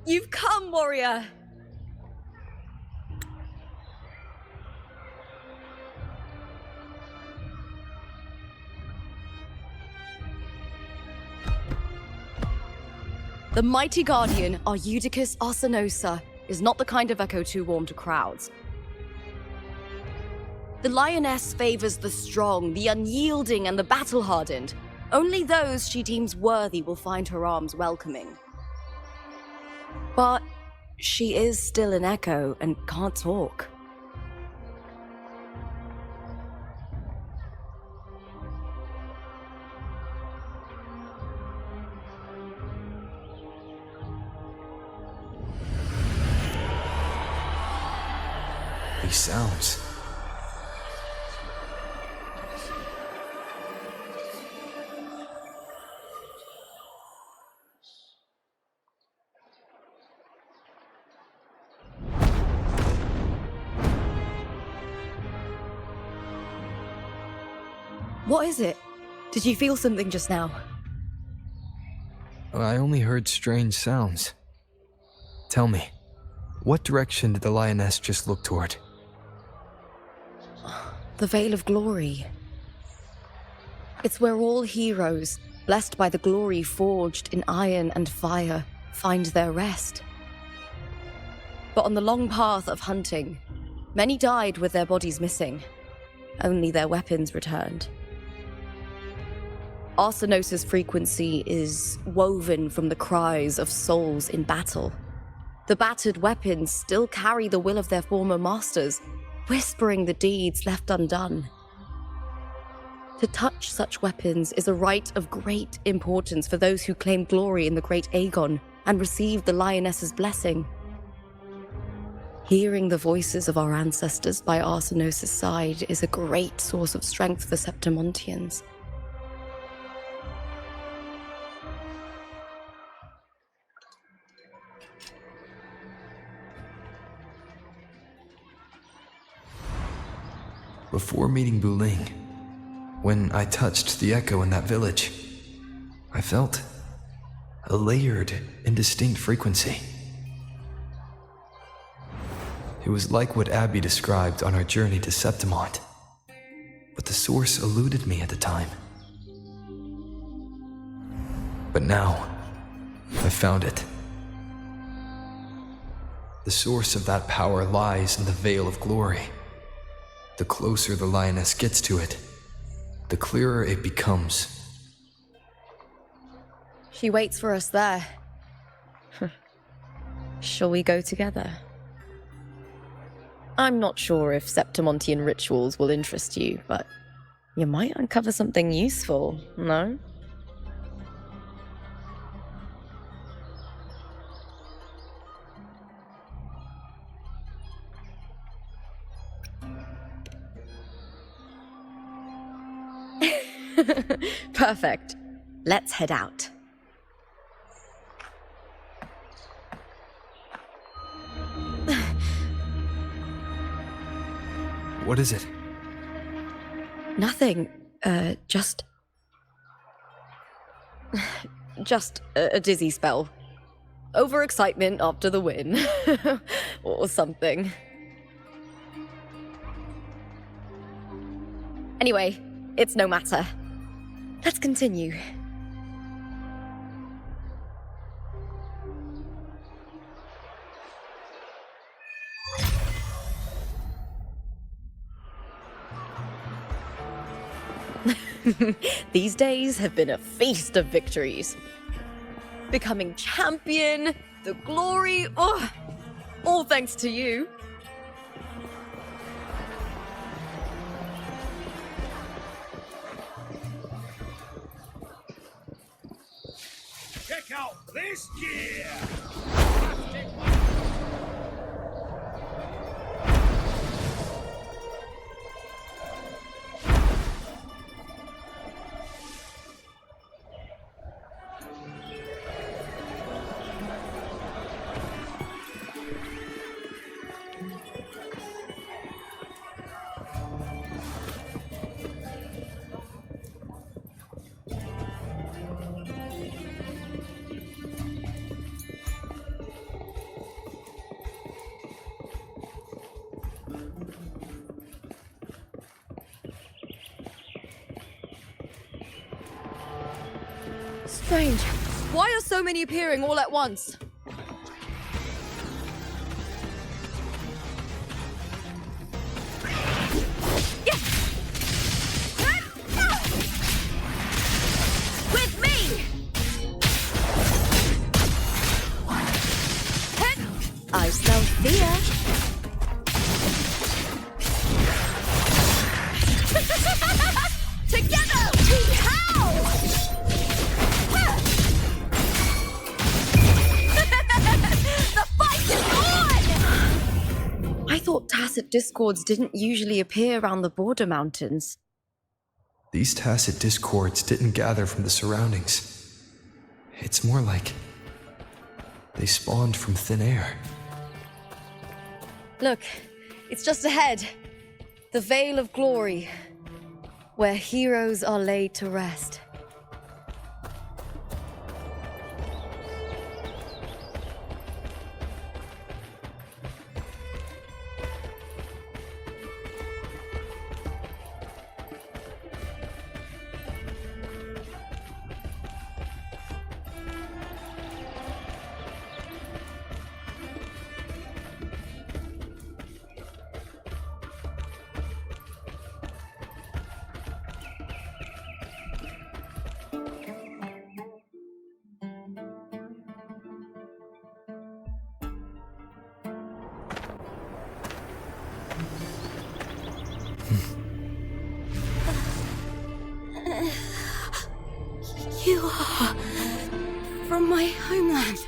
You've come, warrior! The mighty guardian, Eudicus Arsinosa, is not the kind of echo too warm to crowds. The lioness favors the strong, the unyielding, and the battle-hardened. Only those she deems worthy will find her arms welcoming. But she is still an echo and can't talk. These sounds. What is it? Did you feel something just now? I only heard strange sounds. Tell me, what direction did the lioness just look toward? The Veil of Glory. It's where all heroes, blessed by the glory forged in iron and fire, find their rest. But on the long path of hunting, many died with their bodies missing. Only their weapons returned. Arsinosa's frequency is woven from the cries of souls in battle. The battered weapons still carry the will of their former masters, whispering the deeds left undone. To touch such weapons is a rite of great importance for those who claim glory in the great Aegon and receive the lioness's blessing. Hearing the voices of our ancestors by Arsinosa's side is a great source of strength for Septimontians. Before meeting Buling, when I touched the echo in that village, I felt a layered, indistinct frequency. It was like what Abby described on our journey to Septimont, but the source eluded me at the time. But now, I found it. The source of that power lies in the Veil of Glory. The closer the lioness gets to it, the clearer it becomes. She waits for us there. Shall we go together? I'm not sure if Septimontian rituals will interest you, but you might uncover something useful, no? Perfect. Let's head out. What is it? Nothing. Just a dizzy spell. Overexcitement after the win. Or something. Anyway, it's no matter. Let's continue. These days have been a feast of victories. Becoming champion, the glory, all thanks to you. Check out this gear! Strange. Why are so many appearing all at once? With me! I smell fear. Together we howl! The fight is on! I thought tacit discords didn't usually appear around the border mountains. These tacit discords didn't gather from the surroundings. It's more like they spawned from thin air. Look, it's just ahead. The Veil of Glory, where heroes are laid to rest. You are from my homeland.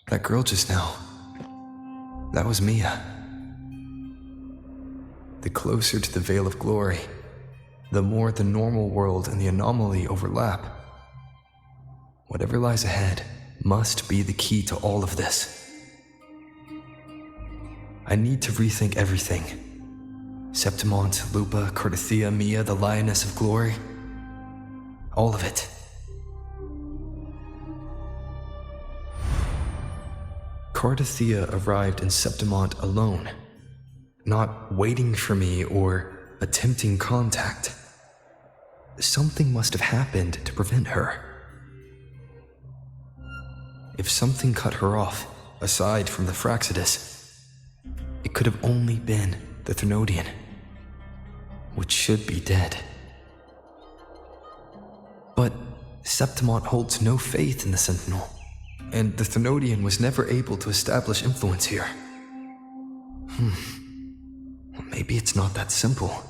That girl just now, that was Mia. The closer to the Veil of Glory, the more the normal world and the anomaly overlap. Whatever lies ahead must be the key to all of this. I need to rethink everything. Septimont, Lupa, Cardathia, Mia, the Lioness of Glory. All of it. Cardathia arrived in Septimont alone, not waiting for me or attempting contact. Something must have happened to prevent her. If something cut her off, aside from the Fraxidus, it could have only been the Thermodian, which should be dead. But Septimont holds no faith in the Sentinel, and the Thermodian was never able to establish influence here. Maybe it's not that simple.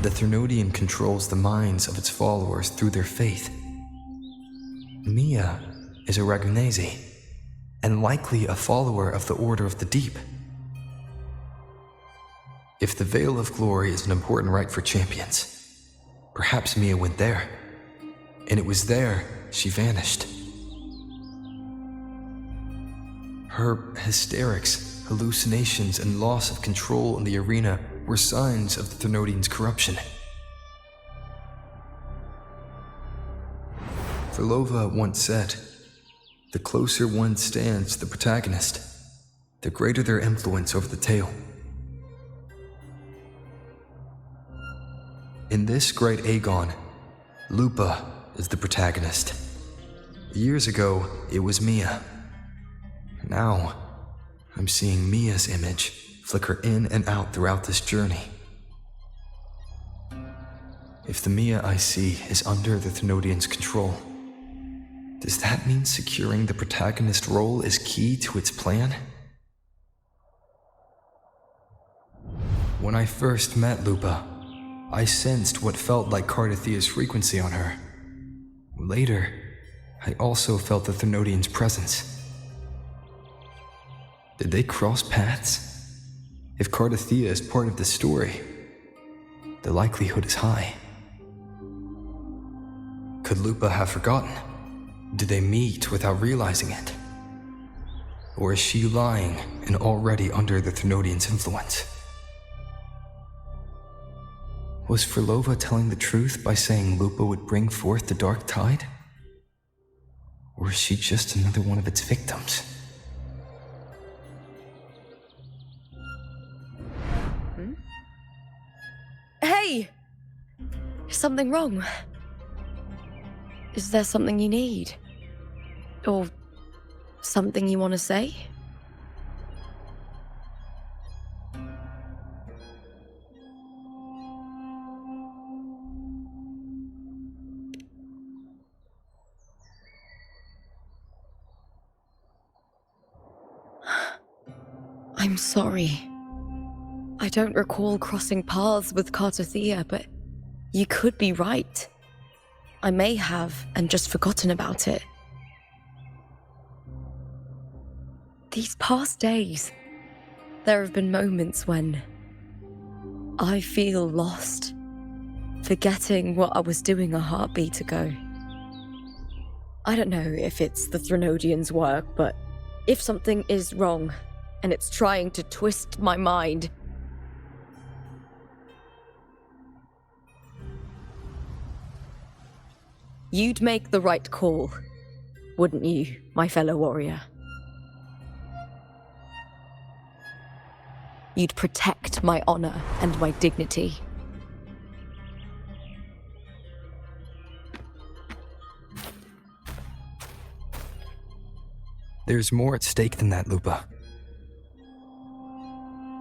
The Thermodian controls the minds of its followers through their faith. Mia is a Ragunese, and likely a follower of the Order of the Deep. If the Veil of Glory is an important rite for champions, perhaps Mia went there, and it was there she vanished. Her hysterics, hallucinations, and loss of control in the arena were signs of the Thermodian's corruption. Verlova once said, "The closer one stands to the protagonist, the greater their influence over the tale." In this great Aegon, Lupa is the protagonist. Years ago, it was Mia. Now, I'm seeing Mia's image flicker in and out throughout this journey. If the Mia I see is under the Thermodian's control, does that mean securing the protagonist role is key to its plan? When I first met Lupa, I sensed what felt like Cardathia's frequency on her. Later, I also felt the Thermodian's presence. Did they cross paths? If Cardathia is part of the story, the likelihood is high. Could Lupa have forgotten? Did they meet without realizing it? Or is she lying and already under the Thrunodian's influence? Was Frolova telling the truth by saying Lupa would bring forth the dark tide? Or is she just another one of its victims? Hey! Is something wrong? Is there something you need? Or something you want to say? I'm sorry. I don't recall crossing paths with Cartothea, but you could be right. I may have and just forgotten about it. These past days, there have been moments when I feel lost, forgetting what I was doing a heartbeat ago. I don't know if it's the Thrunodian's work, but if something is wrong and it's trying to twist my mind, you'd make the right call, wouldn't you, my fellow warrior? You'd protect my honor and my dignity. There's more at stake than that, Lupa.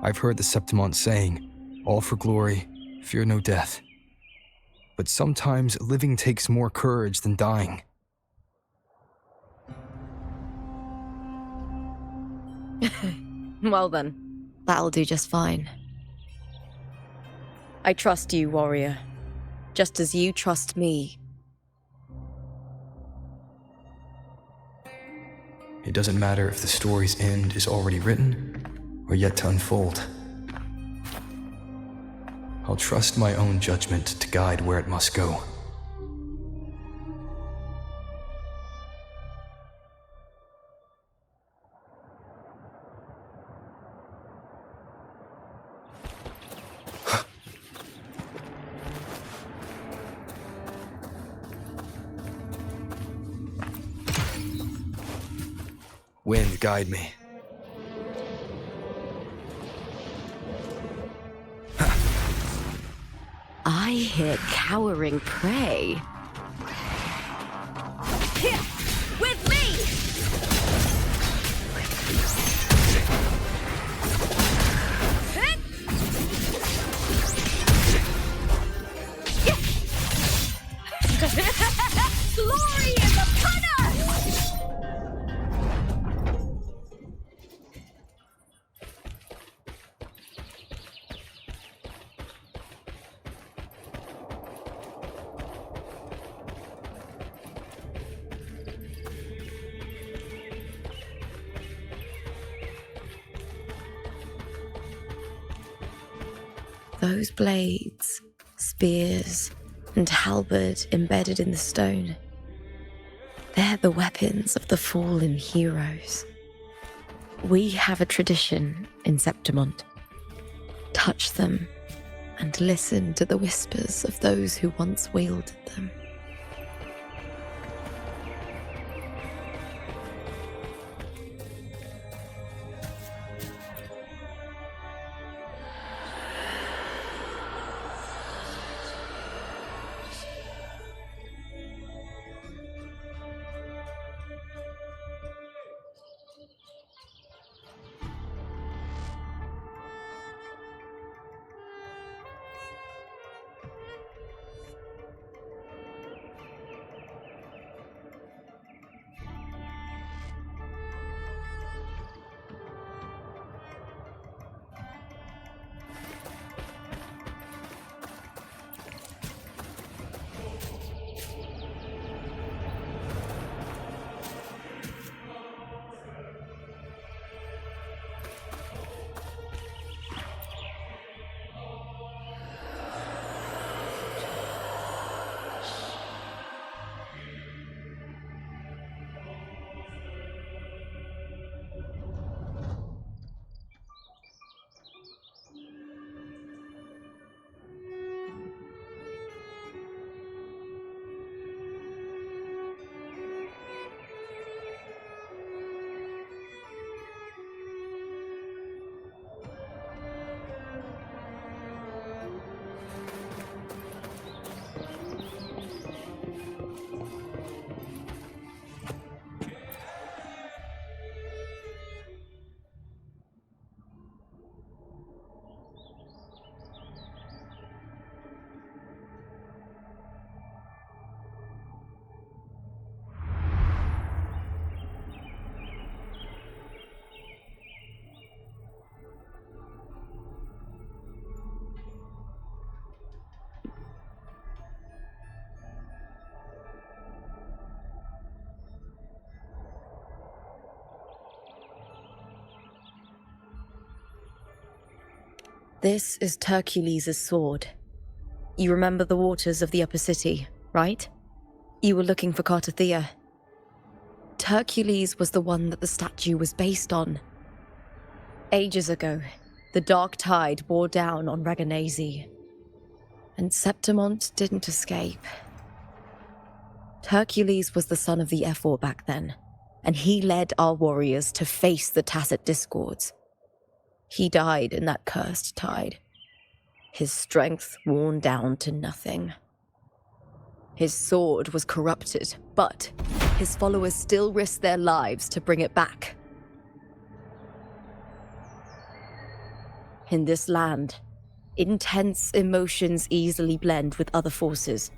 I've heard the Septimont saying, all for glory, fear no death. But sometimes living takes more courage than dying. Well then, that'll do just fine. I trust you, warrior, just as you trust me. It doesn't matter if the story's end is already written or yet to unfold. I'll trust my own judgment to guide where it must go. Wind, guide me. I hear cowering prey. Here, with me! Glory is upon us! Those blades, spears, and halberd embedded in the stone. They're the weapons of the fallen heroes. We have a tradition in Septimont. Touch them and listen to the whispers of those who once wielded them. This is Hercules' sword. You remember the waters of the upper city, right? You were looking for Cartothea. Hercules was the one that the statue was based on. Ages ago, the dark tide bore down on Reganese, and Septimont didn't escape. Hercules was the son of the Ephor back then, and he led our warriors to face the Tacit Discords. He died in that cursed tide, his strength worn down to nothing. His sword was corrupted, but his followers still risked their lives to bring it back. In this land, intense emotions easily blend with other forces.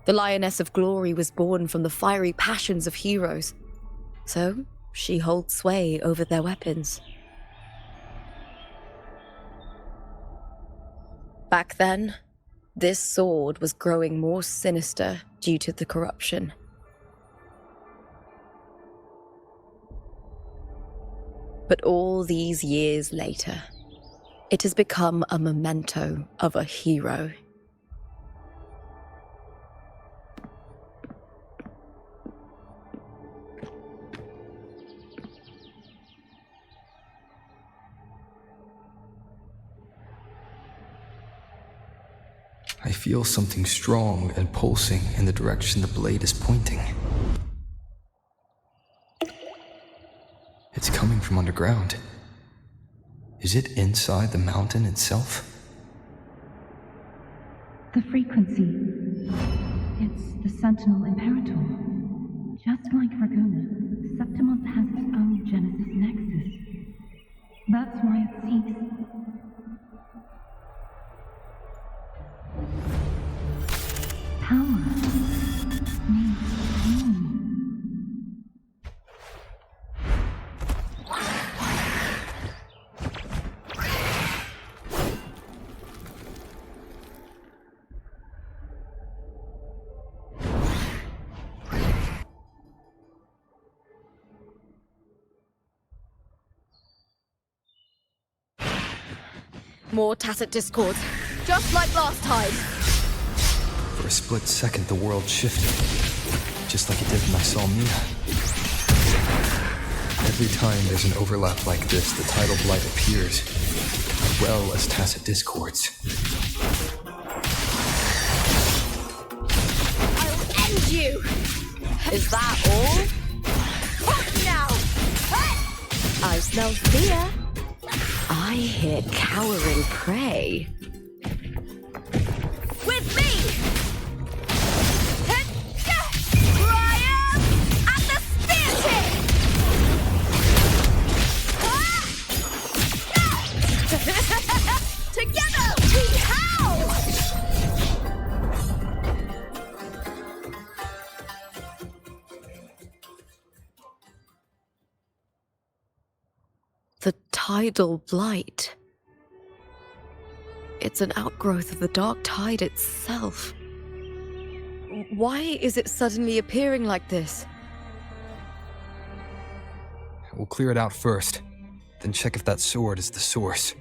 The Lioness of Glory was born from the fiery passions of heroes, so she holds sway over their weapons. Back then, this sword was growing more sinister due to the corruption. But all these years later, it has become a memento of a hero. I feel something strong and pulsing in the direction the blade is pointing. It's coming from underground. Is it inside the mountain itself? The frequency. It's the Sentinel Imperator. Just like Ragona, Septimont has its own Genesis Nexus. That's why it seeks. Power. Needs home. More Tacit Discords, just like last time. For a split second, the world shifted, just like it did when I saw Mia. Every time there's an overlap like this, the tidal blight appears, as well as Tacit Discords. I'll end you! Is that all? What now? I smell fear. I hear cowering prey. With me! Triumph at the spear tip! Together we howl! The tidal blight. It's an outgrowth of the dark tide itself. Why is it suddenly appearing like this? We'll clear it out first, then check if that sword is the source.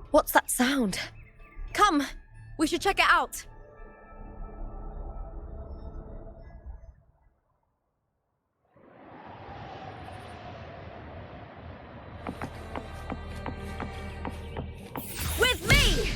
What's that sound? Come, we should check it out. With me!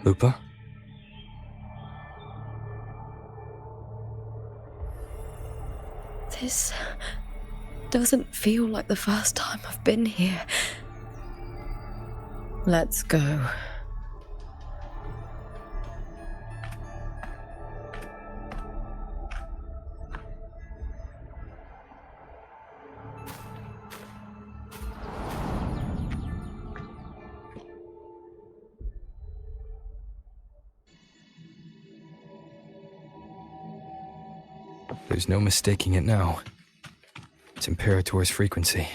Lupa? This doesn't feel like the first time I've been here. Let's go. There's no mistaking it now. It's Imperator's frequency.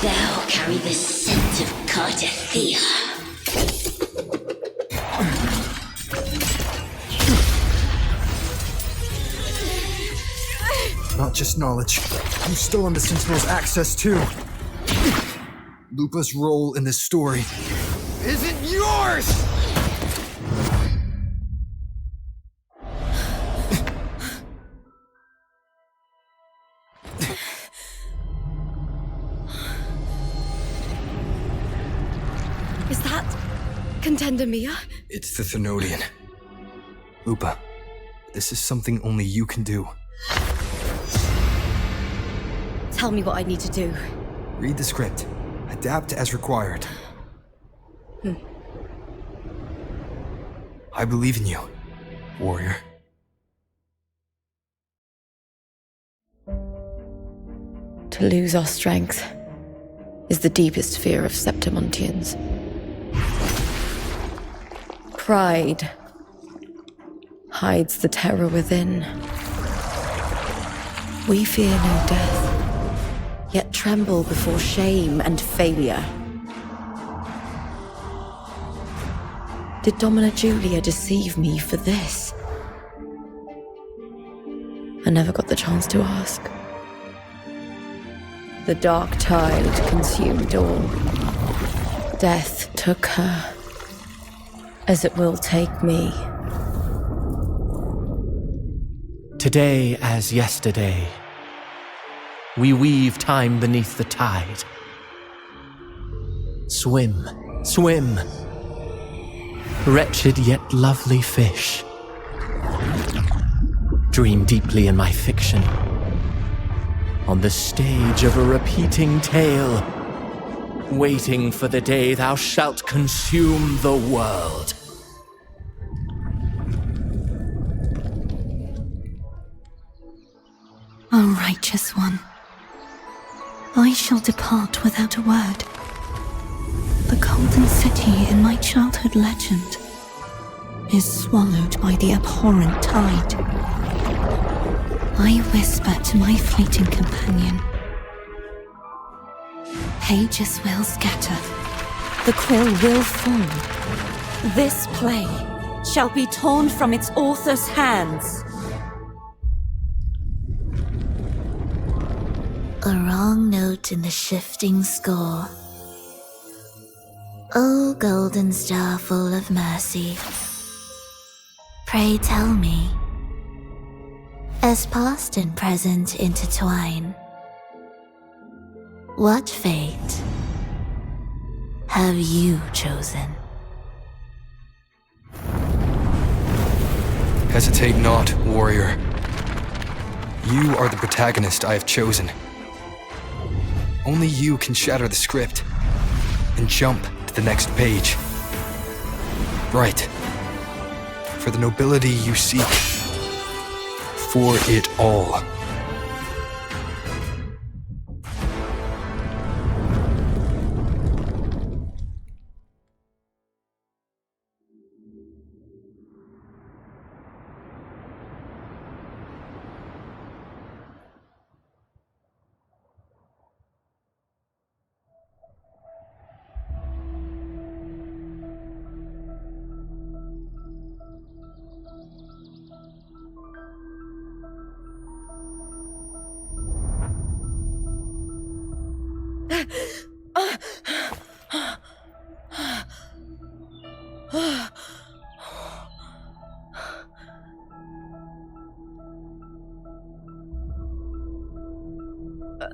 Thou carry the scent of Cardathea. Not just knowledge. You still on the Sentinel's access too. Lupa's role in this story isn't yours! Is that Contender Mia? It's the Thenodian. Lupa, this is something only you can do. Tell me what I need to do. Read the script. Adapt as required. I believe in you, warrior. To lose our strength is the deepest fear of Septimontians. Pride hides the terror within. We fear no death, yet tremble before shame and failure. Did Domina Julia deceive me for this? I never got the chance to ask. The dark tide consumed all. Death took her, as it will take me. Today as yesterday, we weave time beneath the tide. Swim, swim, wretched yet lovely fish. Dream deeply in my fiction, on the stage of a repeating tale, waiting for the day thou shalt consume the world. O righteous one, I shall depart without a word. The golden city in my childhood legend is swallowed by the abhorrent tide. I whisper to my fleeting companion. Pages will scatter. The quill will fall. This play shall be torn from its author's hands. A wrong note in the shifting score. O golden star full of mercy, pray tell me, as past and present intertwine, what fate have you chosen? Hesitate not, warrior. You are the protagonist I have chosen. Only you can shatter the script and jump to the next page. Right. For the nobility you seek. For it all.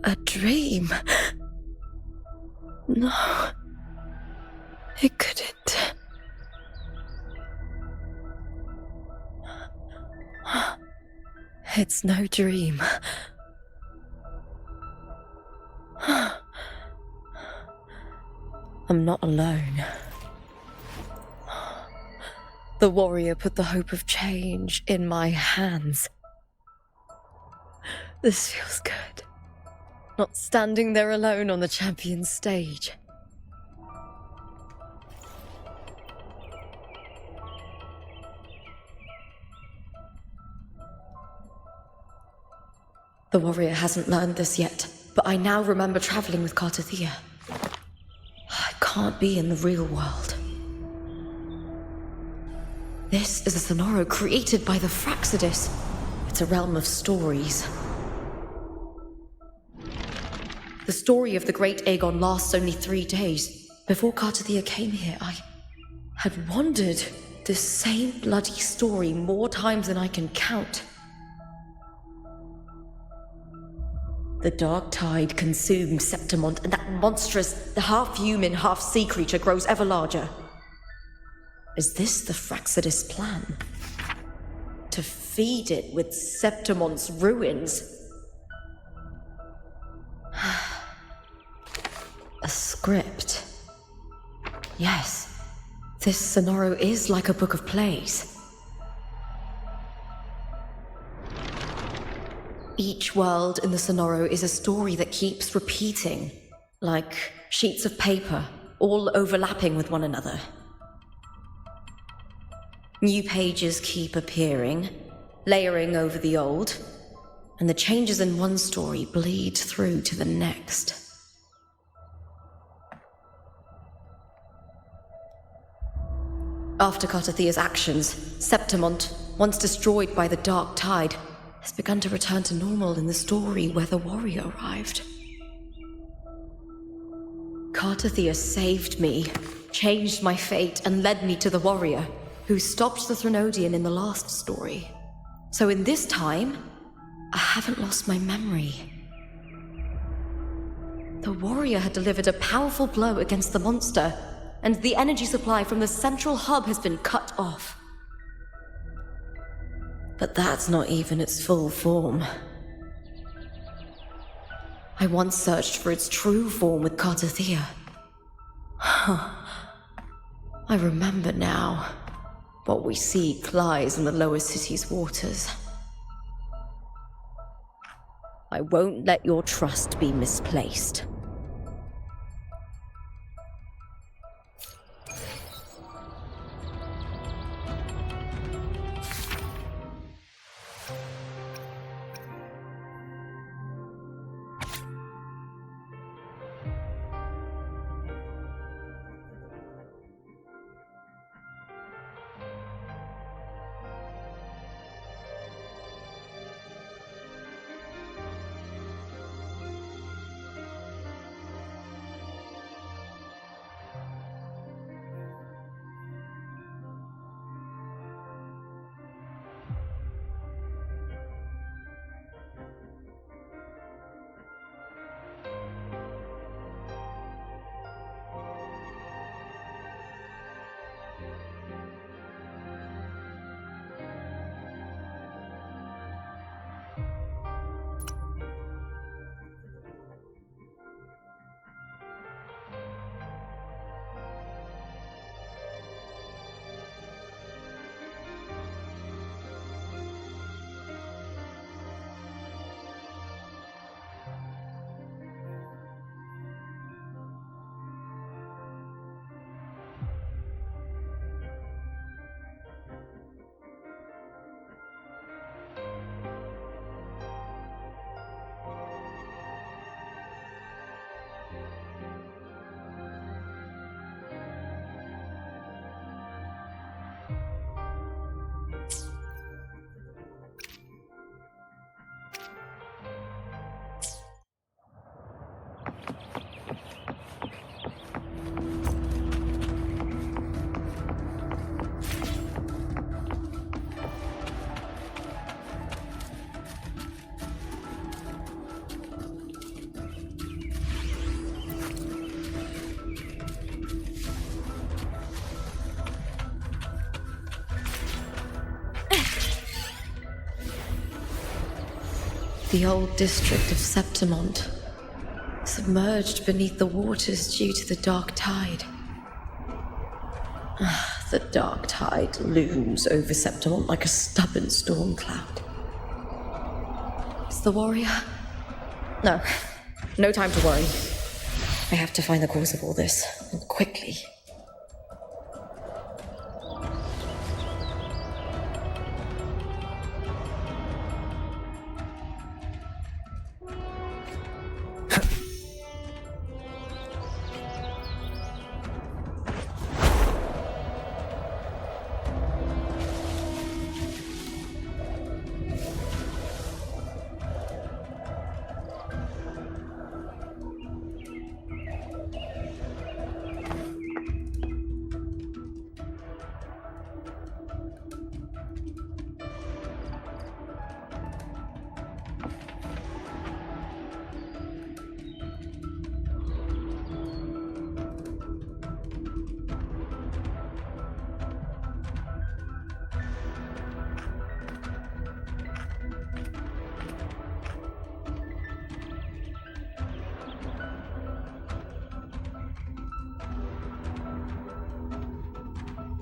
A dream? No, it couldn't. It's no dream. I'm not alone. The warrior put the hope of change in my hands. This feels good. Not standing there alone on the champion's stage. The warrior hasn't learned this yet, but I now remember traveling with Cartathea. I can't be in the real world. This is a Sonoro created by the Fraxidus. It's a realm of stories. The story of the great Aegon lasts only 3 days. Before Cartathea came here, I had wandered this same bloody story more times than I can count. The dark tide consumes Septimont, and that monstrous, half-human, half-sea creature grows ever larger. Is this the Fraxidus plan? To feed it with Septimont's ruins? A script. Yes, this Sonoro is like a book of plays. Each world in the Sonoro is a story that keeps repeating, like sheets of paper, all overlapping with one another. New pages keep appearing, layering over the old, and the changes in one story bleed through to the next. After Cartathea's actions, Septimont, once destroyed by the Dark Tide, has begun to return to normal in the story where the warrior arrived. Cartathea saved me, changed my fate, and led me to the warrior, who stopped the Threnodian in the last story. So in this time, I haven't lost my memory. The warrior had delivered a powerful blow against the monster, and the energy supply from the central hub has been cut off. But that's not even its full form. I once searched for its true form with Cartathea. I remember now. What we seek lies in the lower city's waters. I won't let your trust be misplaced. The old district of Septimont, submerged beneath the waters due to the Dark Tide. The Dark Tide looms over Septimont like a stubborn storm cloud. Is the warrior? No. No time to worry. I have to find the cause of all this, and quickly.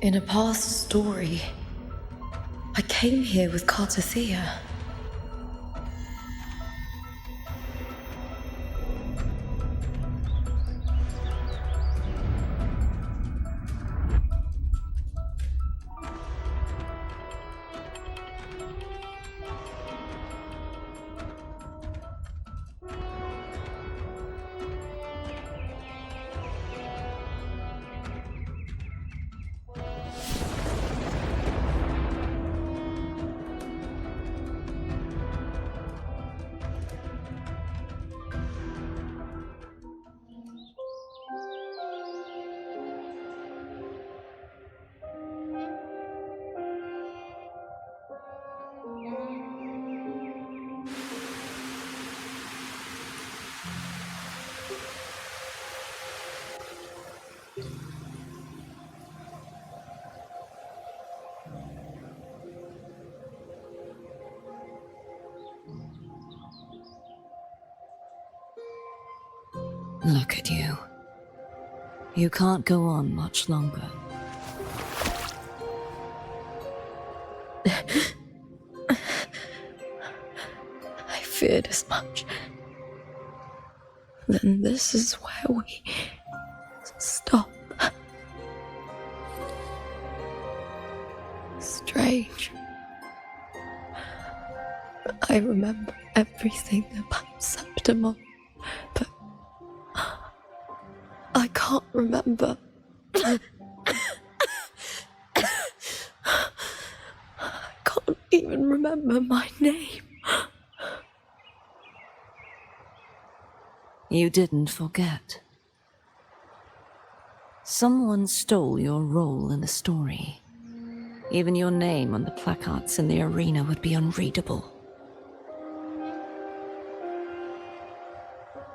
In a past story, I came here with Cartathea. Look at you. You can't go on much longer. I feared as much. Then this is where we stop. Strange. I remember everything about Septimon, but I can't remember. I can't even remember my name. You didn't forget. Someone stole your role in the story. Even your name on the placards in the arena would be unreadable.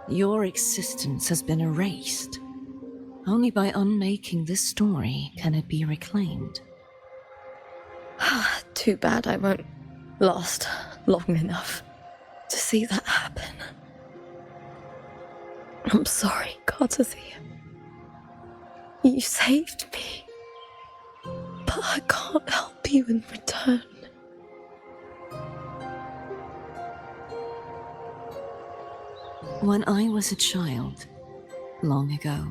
Your existence has been erased. Only by unmaking this story can it be reclaimed. Too bad I won't last long enough to see that happen. I'm sorry, Cartathea. You saved me, but I can't help you in return. When I was a child, long ago,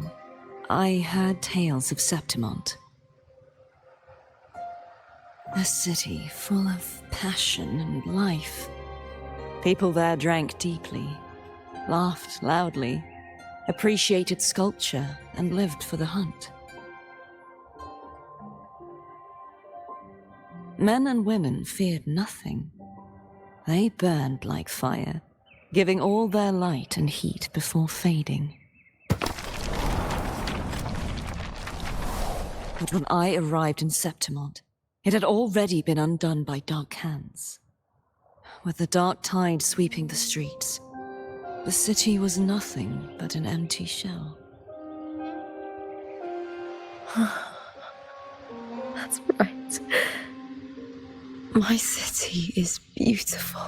I heard tales of Septimont. A city full of passion and life. People there drank deeply, laughed loudly, appreciated sculpture, and lived for the hunt. Men and women feared nothing. They burned like fire, giving all their light and heat before fading. But when I arrived in Septimont, it had already been undone by dark hands. With the dark tide sweeping the streets, the city was nothing but an empty shell. That's right. My city is beautiful.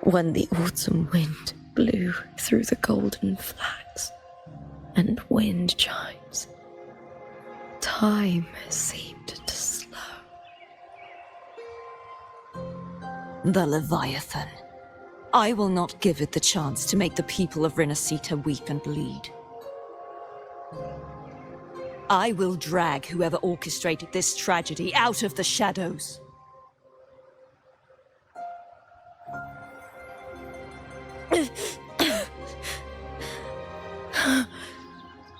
When the autumn wind blew through the golden flags and wind chimes, time seemed to slow. The Leviathan. I will not give it the chance to make the people of Rinascita weep and bleed. I will drag whoever orchestrated this tragedy out of the shadows.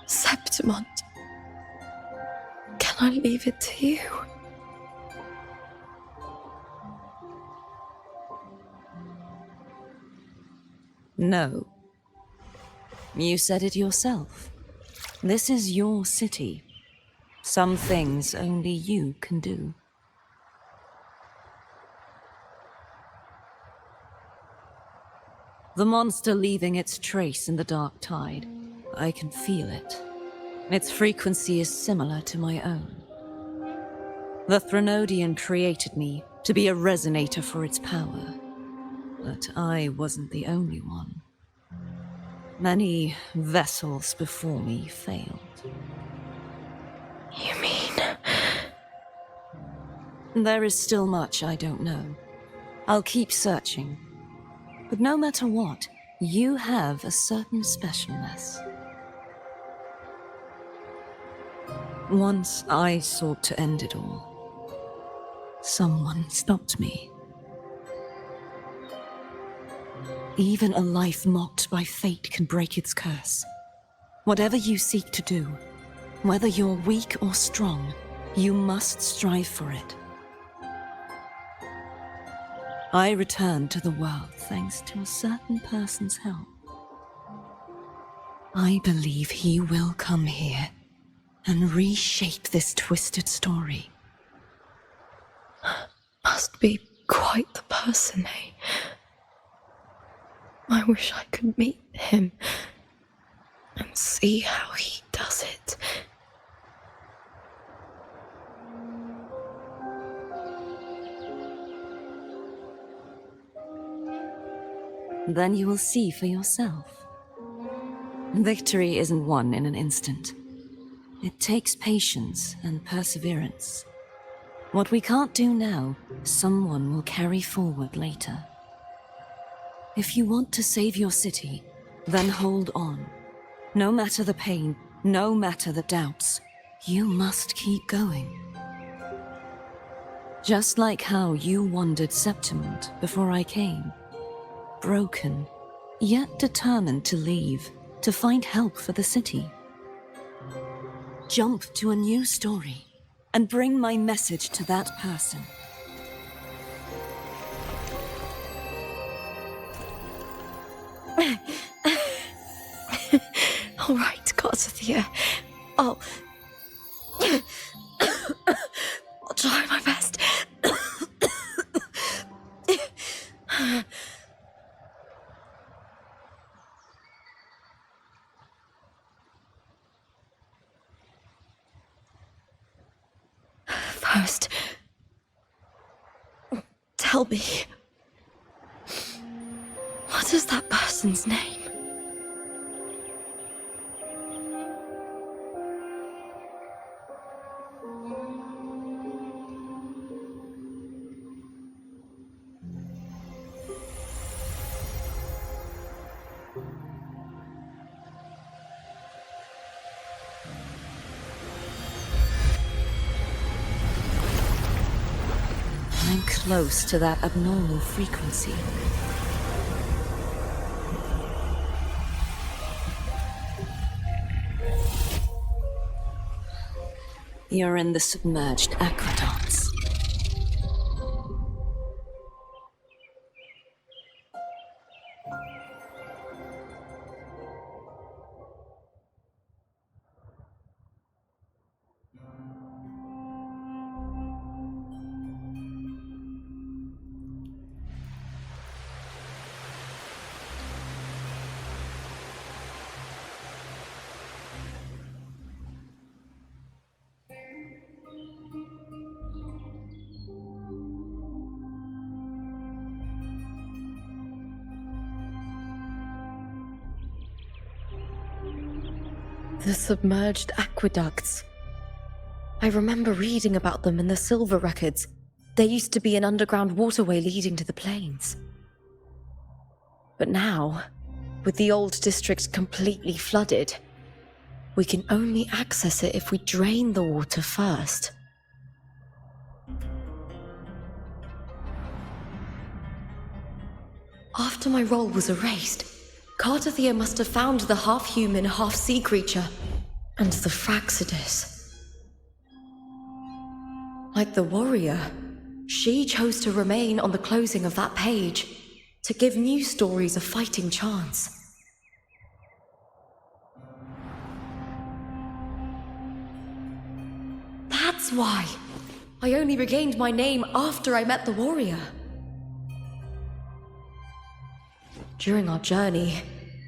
Septimont, can I leave it to you? No. You said it yourself. This is your city. Some things only you can do. The monster leaving its trace in the dark tide. I can feel it. Its frequency is similar to my own. The Threnodian created me to be a resonator for its power. But I wasn't the only one. Many vessels before me failed. You mean? There is still much I don't know. I'll keep searching. But no matter what, you have a certain specialness. Once I sought to end it all. Someone stopped me. Even a life mocked by fate can break its curse. Whatever you seek to do, whether you're weak or strong, you must strive for it. I returned to the world thanks to a certain person's help. I believe he will come here and reshape this twisted story. Must be quite the person, eh? I wish I could meet him and see how he does it. Then you will see for yourself. Victory isn't won in an instant. It takes patience and perseverance. What we can't do now, someone will carry forward later. If you want to save your city, then hold on. No matter the pain, no matter the doubts, you must keep going. Just like how you wandered Septimont before I came. Broken, yet determined to leave, to find help for the city. Jump to a new story, and bring my message to that person. All right, Garcia. I'll try my best. First, tell me, what is that person's name? I'm close to that abnormal frequency. You're in the submerged aqueducts. The submerged aqueducts. I remember reading about them in the silver records. There used to be an underground waterway leading to the plains. But now, with the old district completely flooded, we can only access it if we drain the water first. After my role was erased, Cartathea must have found the half-human, half-sea creature, and the Fraxidus. Like the warrior, she chose to remain on the closing of that page, to give new stories a fighting chance. That's why I only regained my name after I met the warrior. During our journey,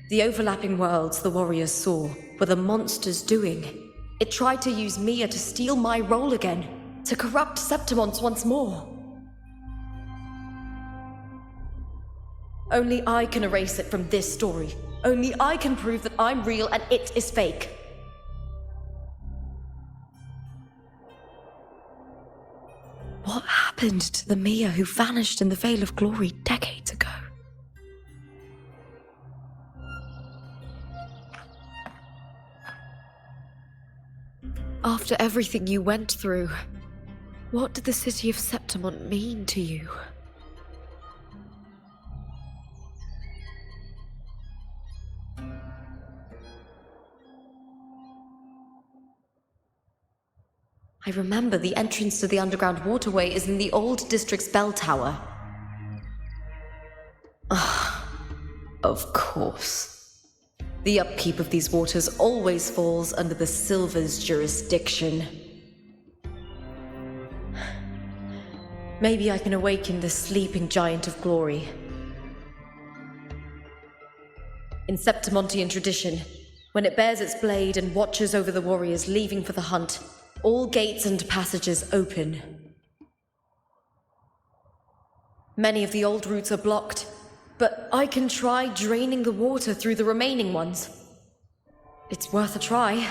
the overlapping worlds the warriors saw were the monsters doing. It tried to use Mia to steal my role again, to corrupt Septimont once more. Only I can erase it from this story. Only I can prove that I'm real and it is fake. What happened to the Mia who vanished in the Veil of Glory decades ago? After everything you went through, what did the city of Septimont mean to you? I remember the entrance to the underground waterway is in the old district's bell tower. Of course. The upkeep of these waters always falls under the Silver's jurisdiction. Maybe I can awaken the sleeping giant of glory. In Septimontian tradition, when it bears its blade and watches over the warriors leaving for the hunt, all gates and passages open. Many of the old routes are blocked, but I can try draining the water through the remaining ones. It's worth a try.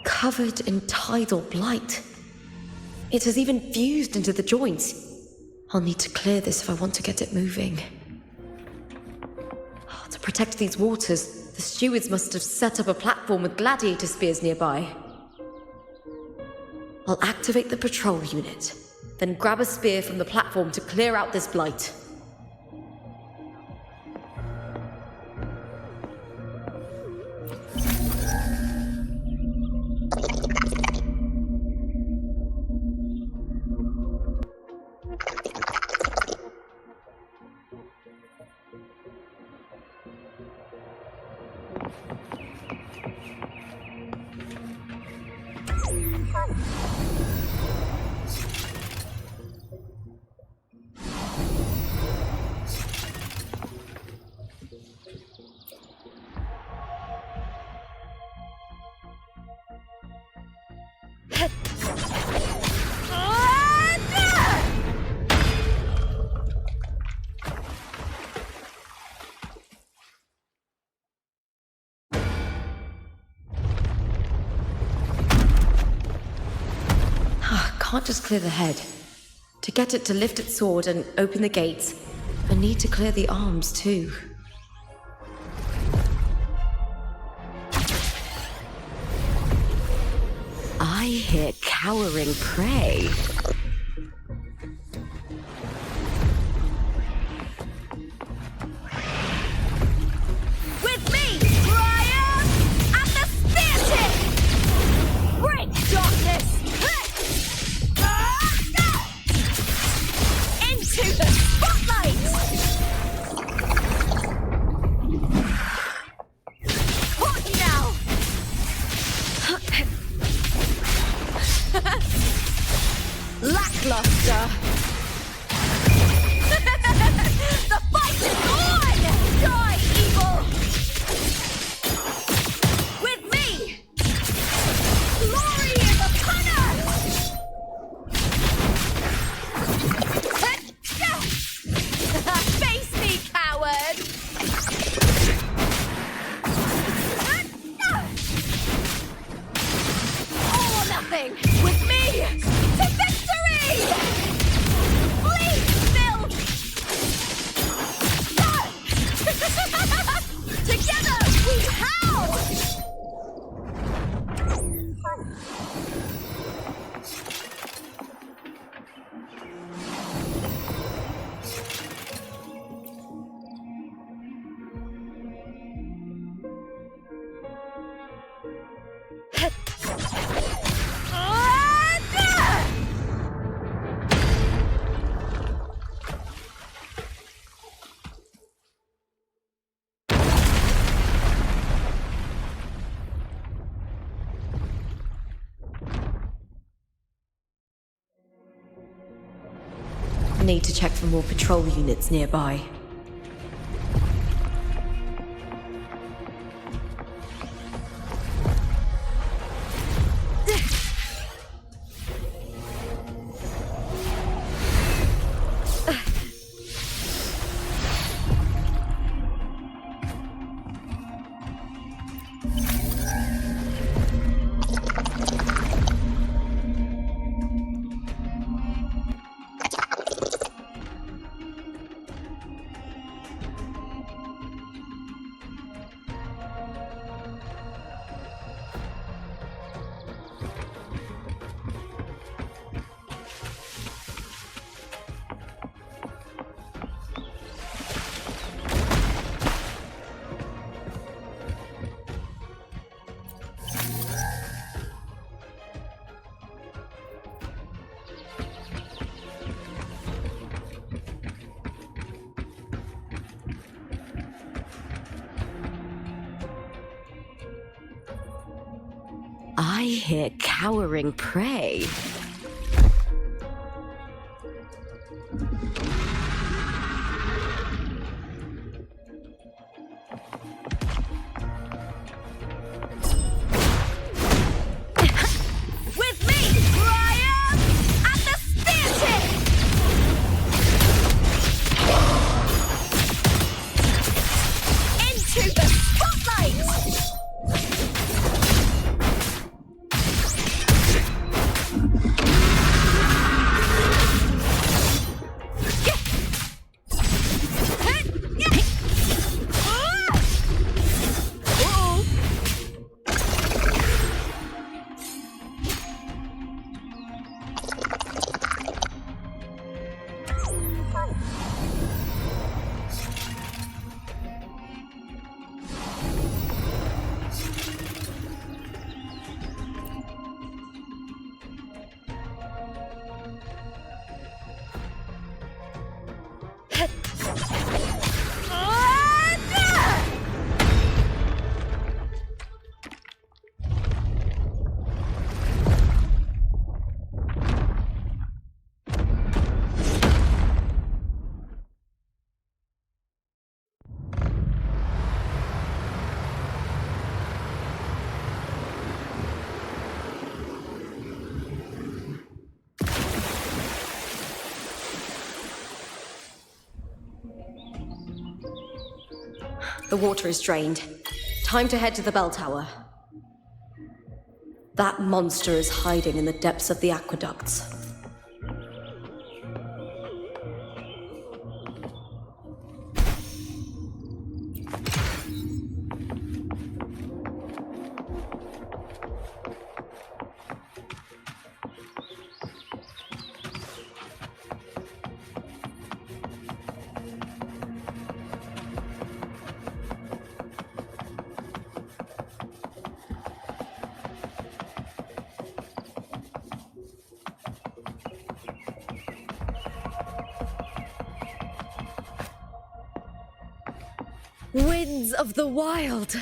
Covered in tidal blight. It has even fused into the joints. I'll need to clear this if I want to get it moving. To protect these waters, the stewards must have set up a platform with gladiator spears nearby. I'll activate the patrol unit, then grab a spear from the platform to clear out this blight. Can't just clear the head. To get it to lift its sword and open the gates, I need to clear the arms too. I hear cowering prey. With me, Brian! And the spear tip! Break darkness! Into the spotlight! Caught you now! Lackluster! The fight is on! Die, evil! With me! Glory is upon us! Face me, coward! All or nothing! With me! To victory! Bleed, filth! Together we howl! need to check for more patrol units nearby. I hear cowering prey. With me, Ryan! At the spear tip! Into the spotlight! The water is drained. Time to head to the bell tower. That monster is hiding in the depths of the aqueducts. Winds of the wild!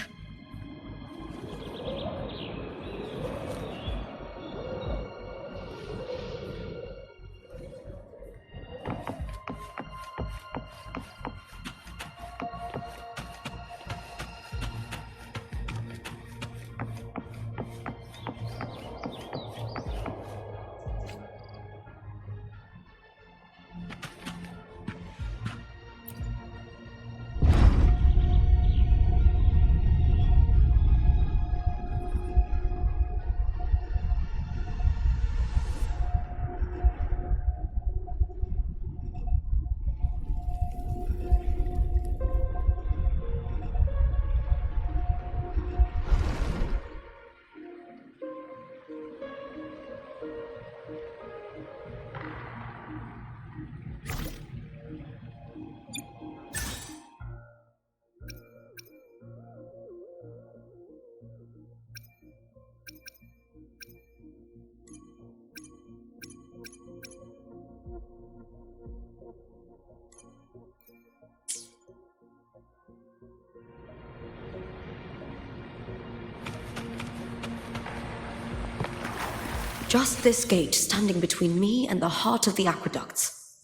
Just this gate standing between me and the heart of the aqueducts.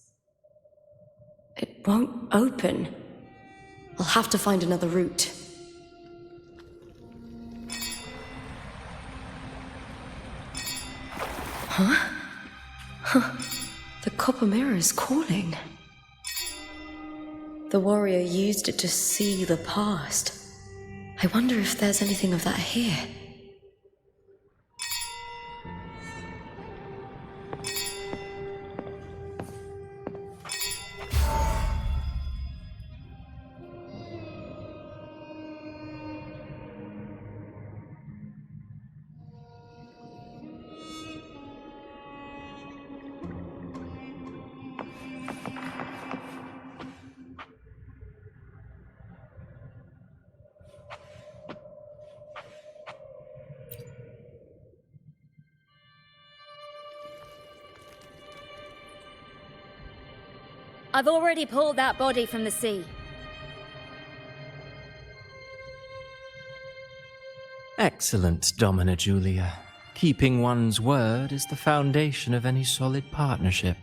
won't open. I'll have to find another route. The copper mirror is calling. The warrior used it to see the past. I wonder if there's anything of that here. I've already pulled that body from the sea. Excellent, Domina Julia. Keeping one's word is the foundation of any solid partnership.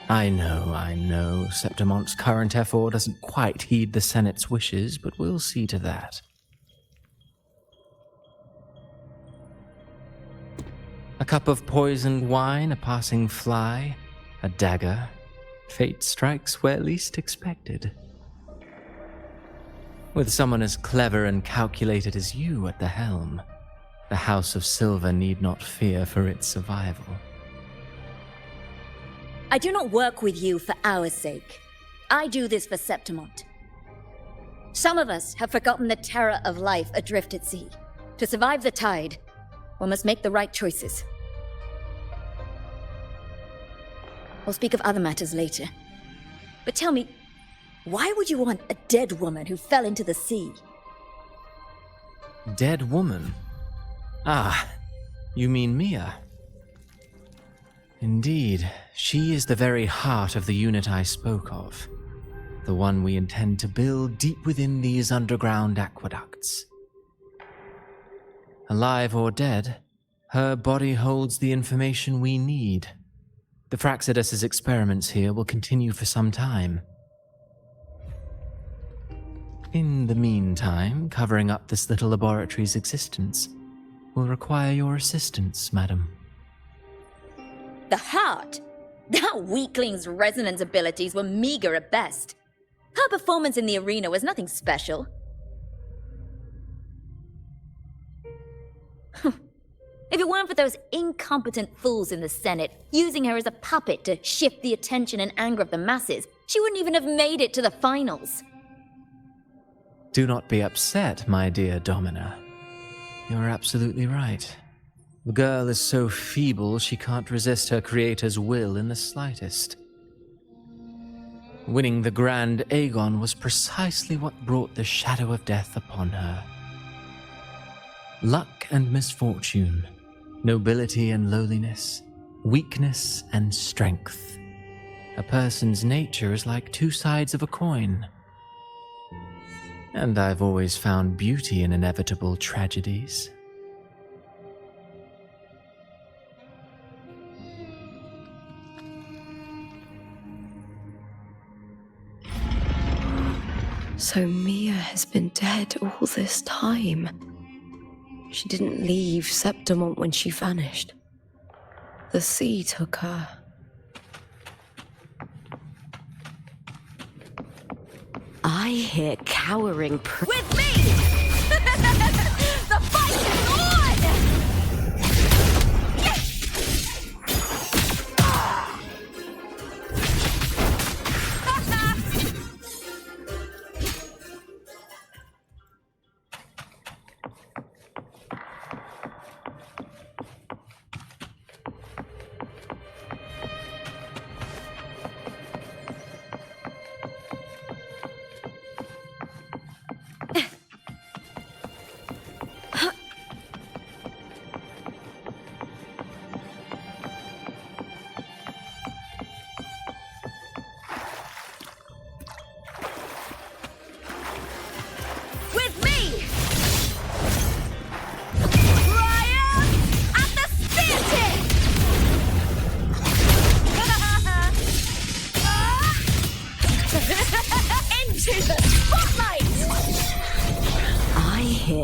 I know, Septimonte's current effort doesn't quite heed the Senate's wishes, but we'll see to that. A cup of poisoned wine, a passing fly, a dagger. Fate strikes where least expected. With someone as clever and calculated as you at the helm, the House of Silver need not fear for its survival. I do not work with you for our sake. I do this for Septimont. Some of us have forgotten the terror of life adrift at sea. To survive the tide, one must make the right choices. We'll speak of other matters later. But tell me, why would you want a dead woman who fell into the sea? Dead woman? Ah, you mean Mia? Indeed, she is the very heart of the unit I spoke of. The one we intend to build deep within these underground aqueducts. Alive or dead, her body holds the information we need. The Fraxidus's experiments here will continue for some time. In the meantime, covering up this little laboratory's existence will require your assistance, madam. The heart? That weakling's resonance abilities were meager at best. Her performance in the arena was nothing special. If it weren't for those incompetent fools in the Senate using her as a puppet to shift the attention and anger of the masses, she wouldn't even have made it to the finals. Do not be upset, my dear Domina. You're absolutely right. The girl is so feeble she can't resist her creator's will in the slightest. Winning the Grand Aegon was precisely what brought the shadow of death upon her. Luck and misfortune, nobility and lowliness, weakness and strength. A person's nature is like two sides of a coin. And I've always found beauty in inevitable tragedies. So Mia has been dead all this time. She didn't leave Septimont when she vanished. The sea took her. I hear cowering With me! The fight is on!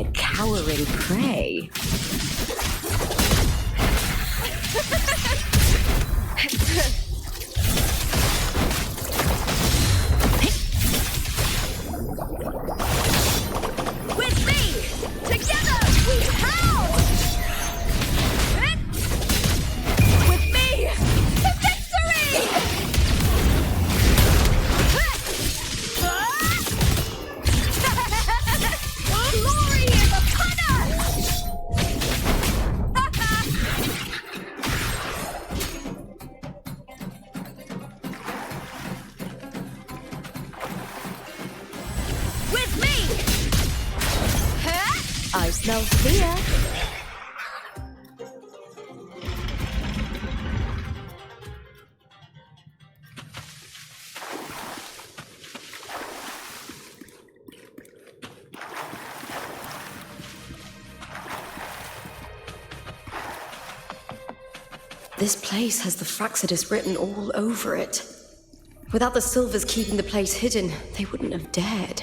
their cowering prey. With me! Together we howl! With me! To victory! Glory is upon us! With me! I smell fear. This place has the Fraxidus written all over it. Without the Silvers keeping the place hidden, they wouldn't have dared.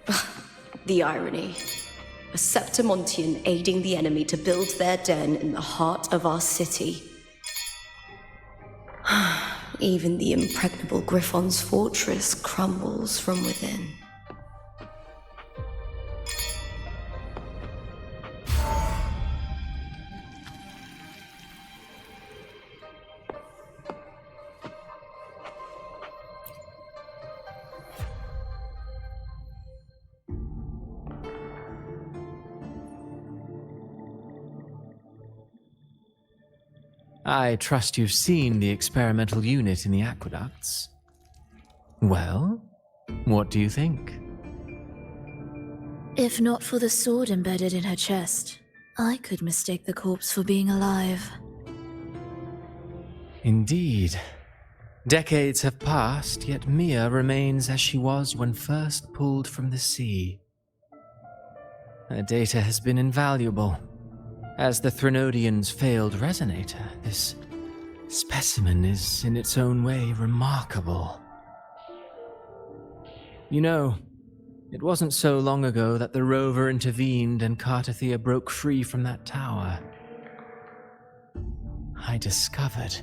Ugh, the irony. A Septimontian aiding the enemy to build their den in the heart of our city. Even the impregnable Griffon's fortress crumbles from within. I trust you've seen the experimental unit in the aqueducts. Well, what do you think? If not for the sword embedded in her chest, I could mistake the corpse for being alive. Indeed. Decades have passed, yet Mia remains as she was when first pulled from the sea. Her data has been invaluable. As the Threnodian's failed resonator, this specimen is in its own way remarkable. You know, it wasn't so long ago that the rover intervened and Cartathea broke free from that tower. I discovered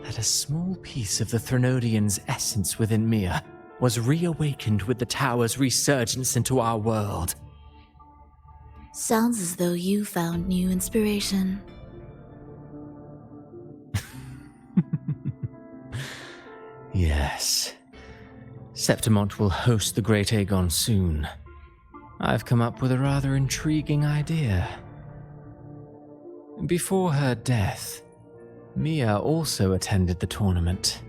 that a small piece of the Threnodian's essence within Mia was reawakened with the tower's resurgence into our world. Sounds as though you found new inspiration. Yes. Septimont will host the Great Aegon soon. I've come up with a rather intriguing idea. Before her death, Mia also attended the tournament.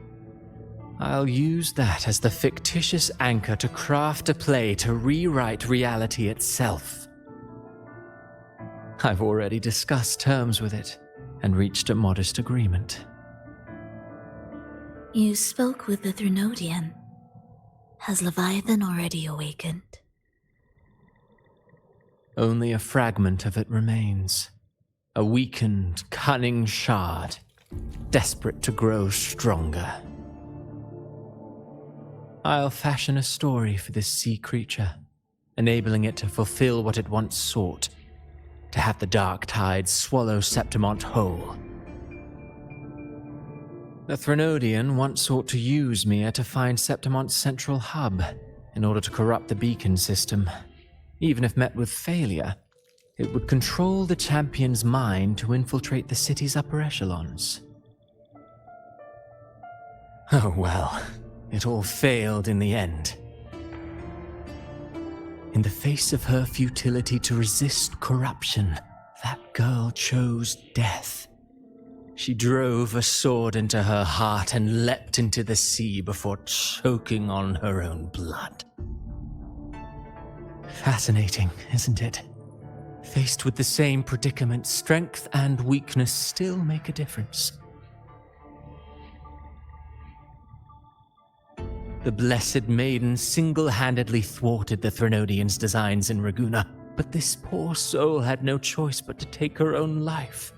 I'll use that as the fictitious anchor to craft a play to rewrite reality itself. I've already discussed terms with it and reached a modest agreement. You spoke with the Threnodian. Has Leviathan already awakened? Only a fragment of it remains. A weakened, cunning shard, desperate to grow stronger. I'll fashion a story for this sea creature, enabling it to fulfill what it once sought, to have the dark tides swallow Septimont whole. The Threnodian once sought to use Mia to find Septimont's central hub in order to corrupt the beacon system. Even if met with failure, it would control the champion's mind to infiltrate the city's upper echelons. Oh well, it all failed in the end. In the face of her futility to resist corruption, that girl chose death. She drove a sword into her heart and leapt into the sea before choking on her own blood. Fascinating, isn't it? Faced with the same predicament, strength and weakness still make a difference. The Blessed Maiden single-handedly thwarted the Threnodian's designs in Raguna, but this poor soul had no choice but to take her own life.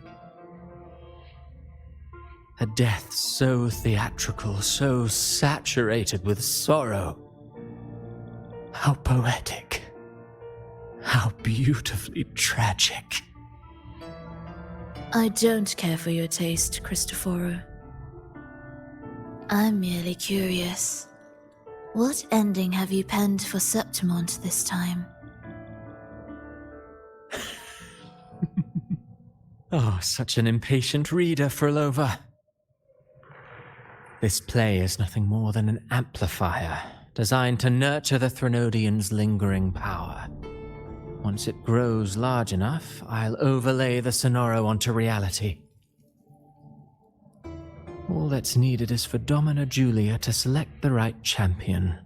A death so theatrical, so saturated with sorrow. How poetic. How beautifully tragic. I don't care for your taste, Cristoforo. I'm merely curious. What ending have you penned for Septimont this time? Oh, such an impatient reader, Frolova. This play is nothing more than an amplifier designed to nurture the Threnodian's lingering power. Once it grows large enough, I'll overlay the Sonoro onto reality. All that's needed is for Domina Julia to select the right champion.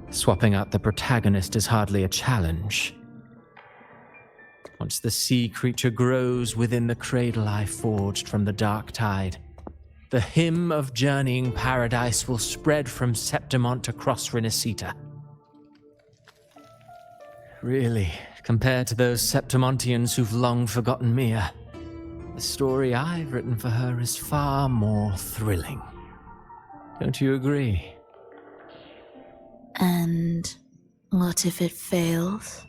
Swapping out the protagonist is hardly a challenge. Once the sea creature grows within the cradle I forged from the dark tide, the hymn of journeying paradise will spread from Septimont across Rinascita. Really, compared to those Septimontians who've long forgotten Mia, the story I've written for her is far more thrilling. Don't you agree? And what if it fails?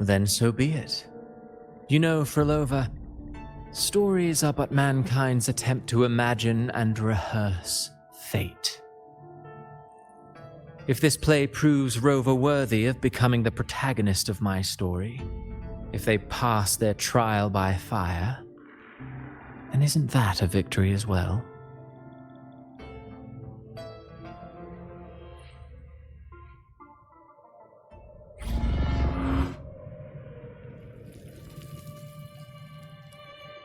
Then so be it. You know, Frolova, stories are but mankind's attempt to imagine and rehearse fate. If this play proves Rover worthy of becoming the protagonist of my story, if they pass their trial by fire, then isn't that a victory as well?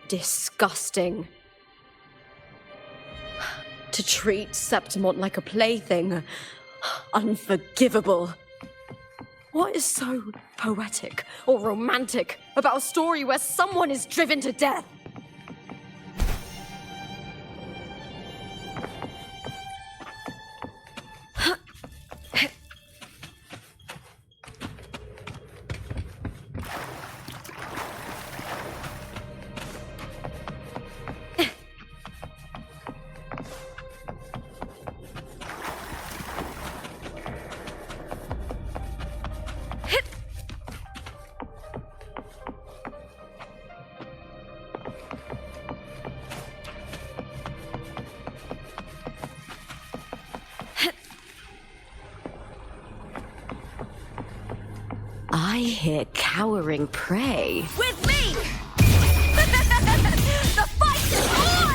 Disgusting. To treat Septimont like a plaything. Unforgivable. What is so poetic or romantic about a story where someone is driven to death? I hear cowering prey. With me! The fight is on!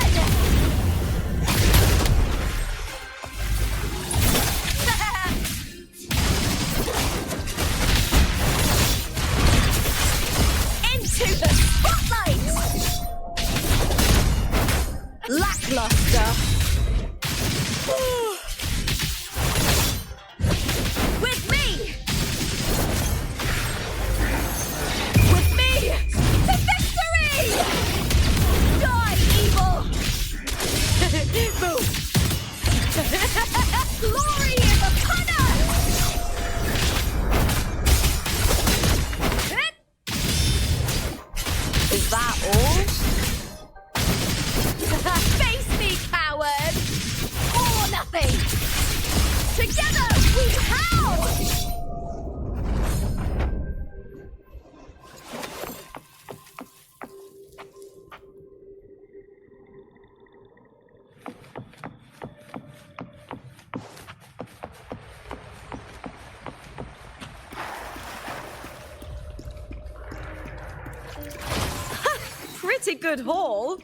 Into the spotlight! Lackluster. With me! With me! To victory! Die, evil! Boom! Glory is upon us! Is that all? Face me, coward! Or nothing! Together we howl! Pretty good haul.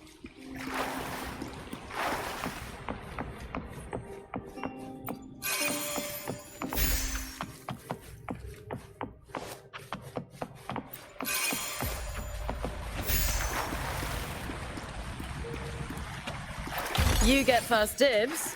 You get first dibs.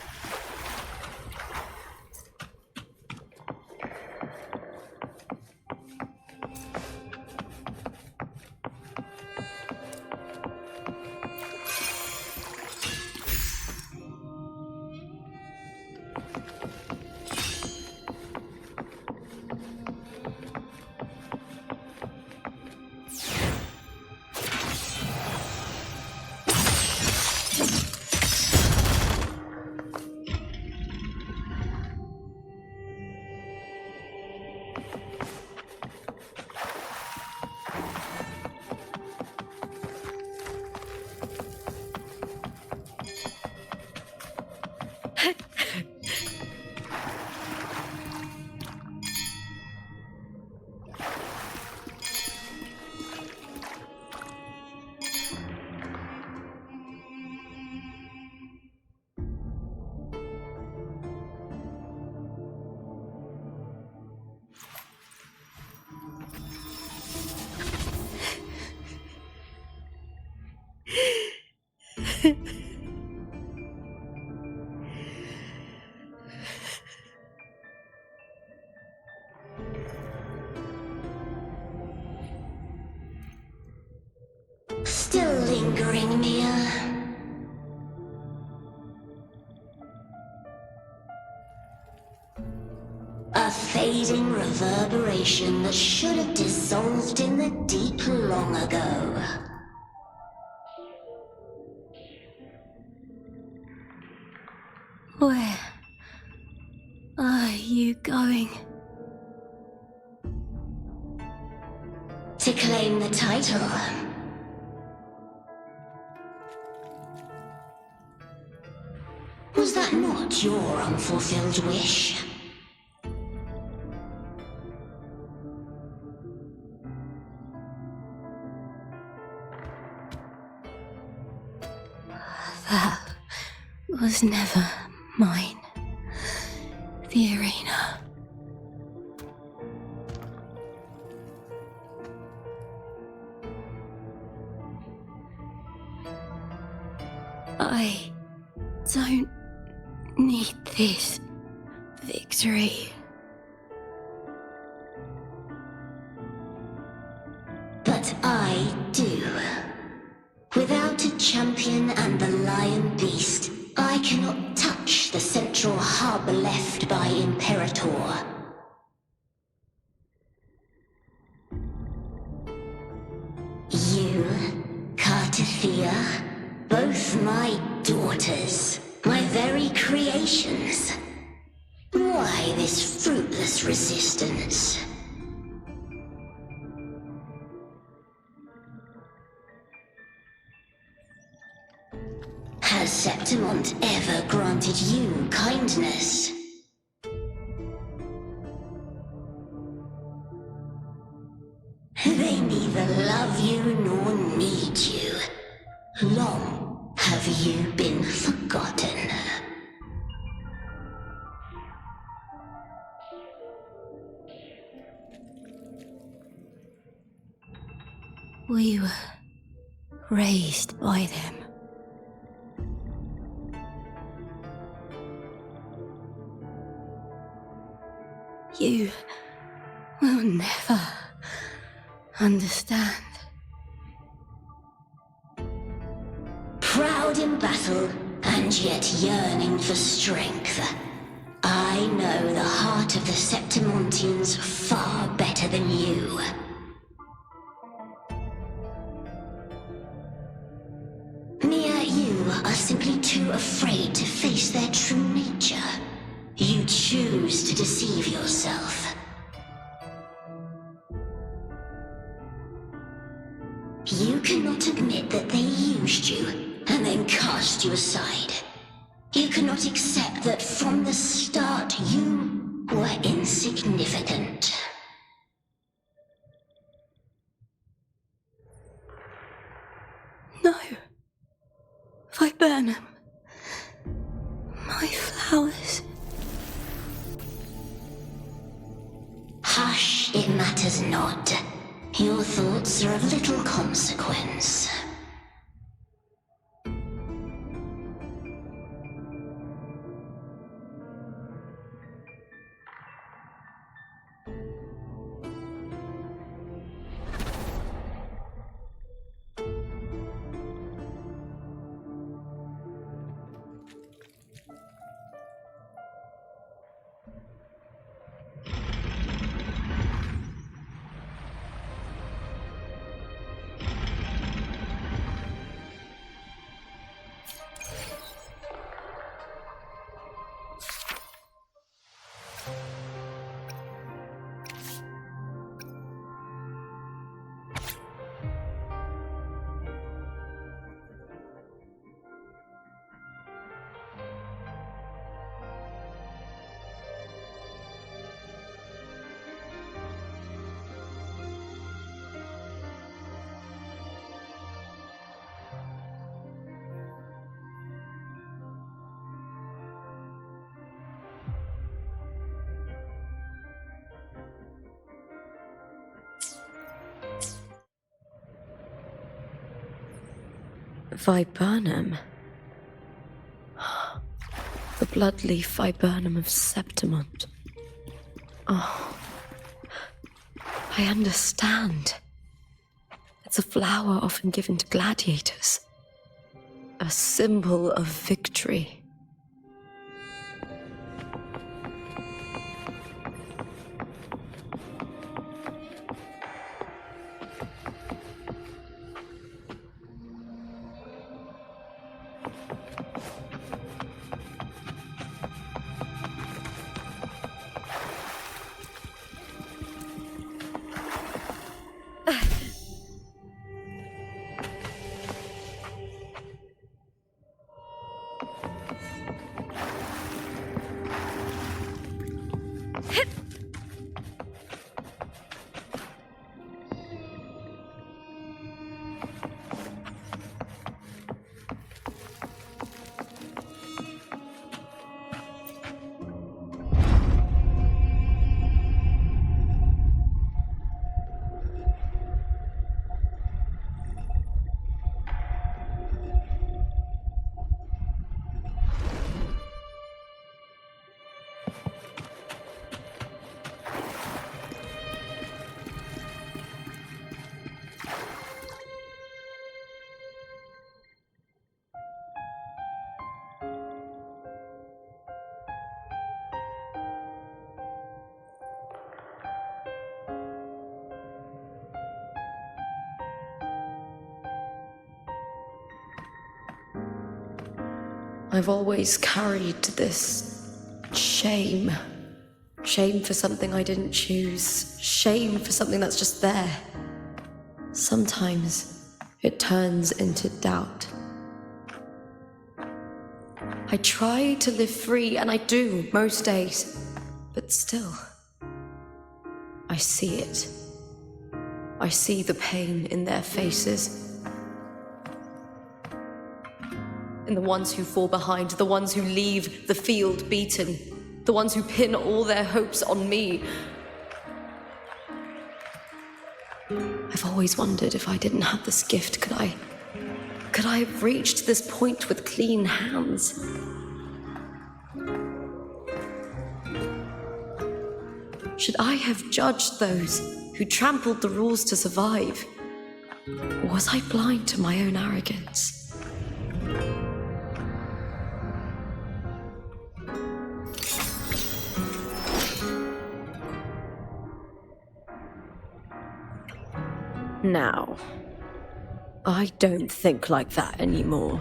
Still lingering, Mia? A fading reverberation that should have dissolved in the deep long ago. Where are you going? To claim the title. Was that not your unfulfilled wish? That was never mine. The arena. I don't need this victory. But I do. Without a champion and the lion beast, I cannot touch the central hub left by Imperator. You, Cartathea, both my daughters, my very creations. Why this fruitless resistance? Has Septimont ever granted you kindness? They neither love you nor need you. Long have you been forgotten. We were raised by them. You will never understand. Proud in battle, and yet yearning for strength. I know the heart of the Septimontians far better than you. Mia, you are simply too afraid to face their true nature. You choose to deceive yourself. You cannot admit that they used you and then cast you aside. You cannot accept that from the start you were insignificant. No. Viburnum. My flowers. Hush, it matters not. Your thoughts are of little consequence. Viburnum. bloodleaf viburnum of Septimont. Oh, I understand. It's a flower often given to gladiators. A symbol of victory. I've always carried this shame. Shame for something I didn't choose. Shame for something that's just there. Sometimes it turns into doubt. I try to live free, and I do most days. But still, I see it. I see the pain in their faces. In the ones who fall behind, the ones who leave the field beaten, the ones who pin all their hopes on me. I've always wondered if I didn't have this gift, could I have reached this point with clean hands? Should I have judged those who trampled the rules to survive? Or was I blind to my own arrogance? Now, I don't think like that anymore.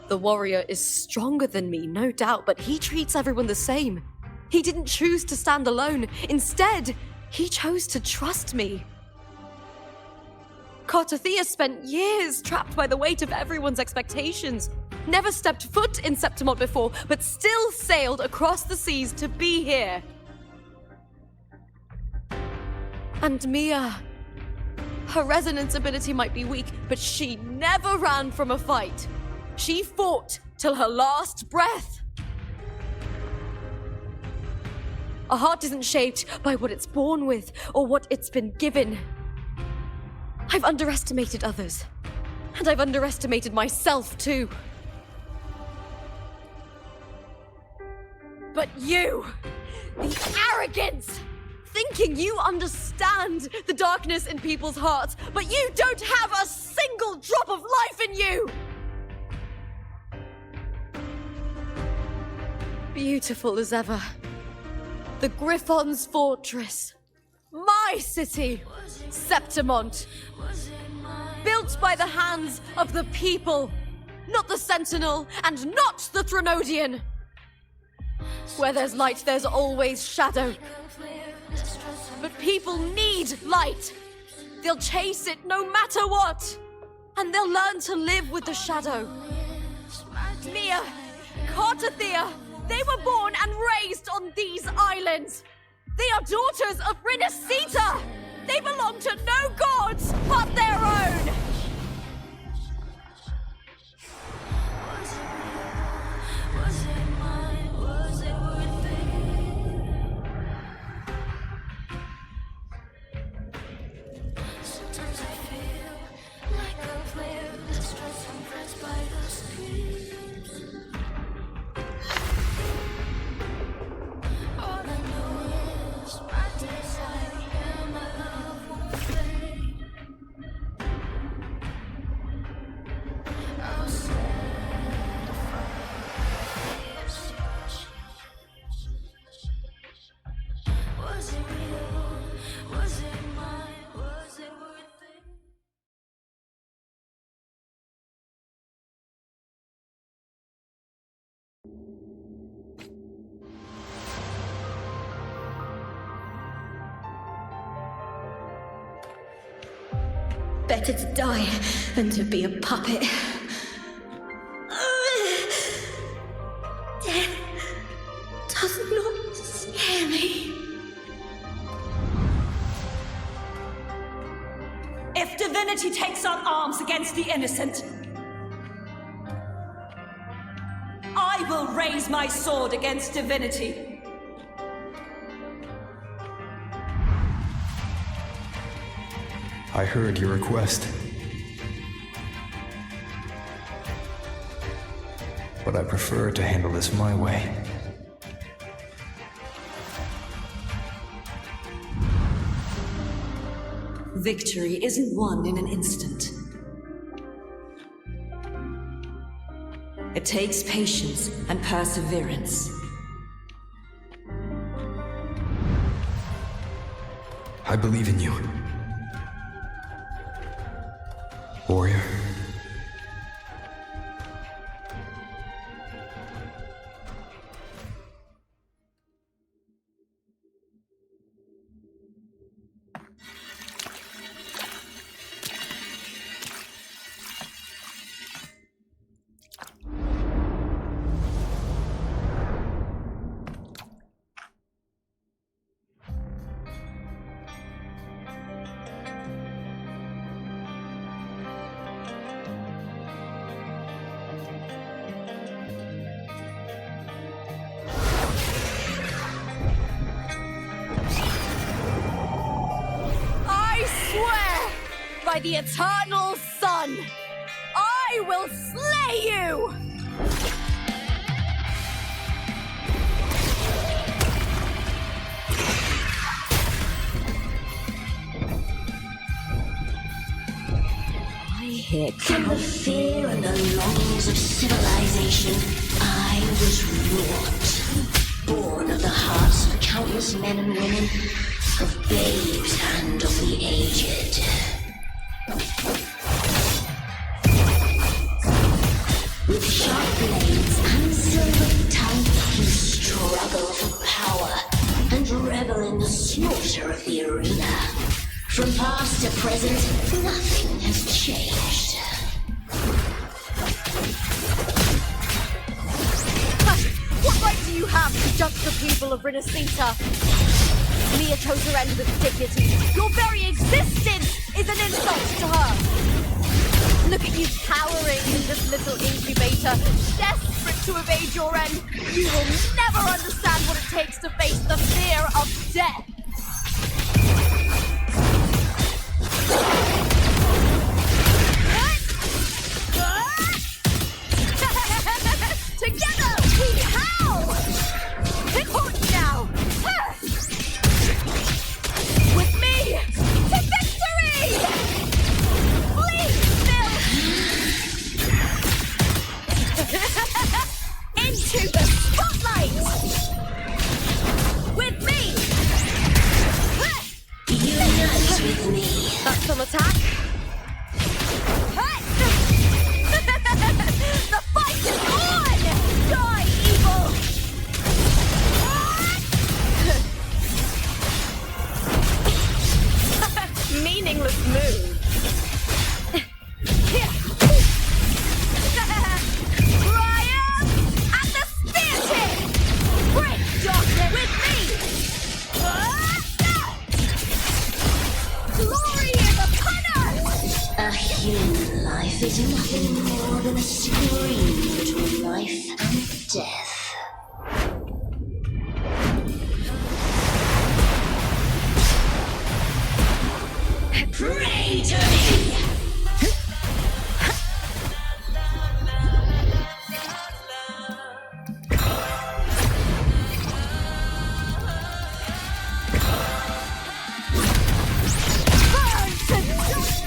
The warrior is stronger than me, no doubt, but he treats everyone the same. He didn't choose to stand alone. Instead, he chose to trust me. Cartothea spent years trapped by the weight of everyone's expectations. Never stepped foot in Septimont before, but still sailed across the seas to be here. And Mia, her resonance ability might be weak, but she never ran from a fight. She fought till her last breath. A heart isn't shaped by what it's born with or what it's been given. I've underestimated others, and I've underestimated myself too. But you, the arrogance, thinking you understand the darkness in people's hearts, but you don't have a single drop of life in you! Beautiful as ever. The Griffon's fortress. My city, Septimont. Built by the hands of the people, not the Sentinel and not the Threnodian. Where there's light, there's always shadow. But people need light. They'll chase it no matter what. And they'll learn to live with the shadow. Mia, Cartothea, they were born and raised on these islands. They are daughters of Rinascita. They belong to no gods but their own. Sometimes I feel like Better to die than to be a puppet. Death does not scare me. If divinity takes up arms against the innocent, I will raise my sword against divinity. I heard your request. But I prefer to handle this my way. Victory isn't won in an instant. It takes patience and perseverance. I believe in you. Warrior. By the eternal sun, I will slay you! I hear From the fear and the longings of civilization, I was wrought. Born of the hearts of countless men and women, of babes and of the aged. With sharp blades and silver tongue, you struggle for power and revel in the slaughter of the arena. From past to present, nothing has changed. What right do you have to judge the people of Rinascita? Mia chose her end with dignity. Your very existence is an insult to her. Look at you cowering in this little incubator, desperate to evade your end. You will never understand what it takes to face the fear of death. Together we howl! Hit point now! With me to victory! Flee, Phil! Into the spotlight! With me! Unite with me. That's some attack. The fight is on! Die, evil! Meaningless move. Triumph at the spear tip! Break darkness with me! Glory is upon us! A human life is nothing more than a scream between life and death. Pray to me! Burn to dust!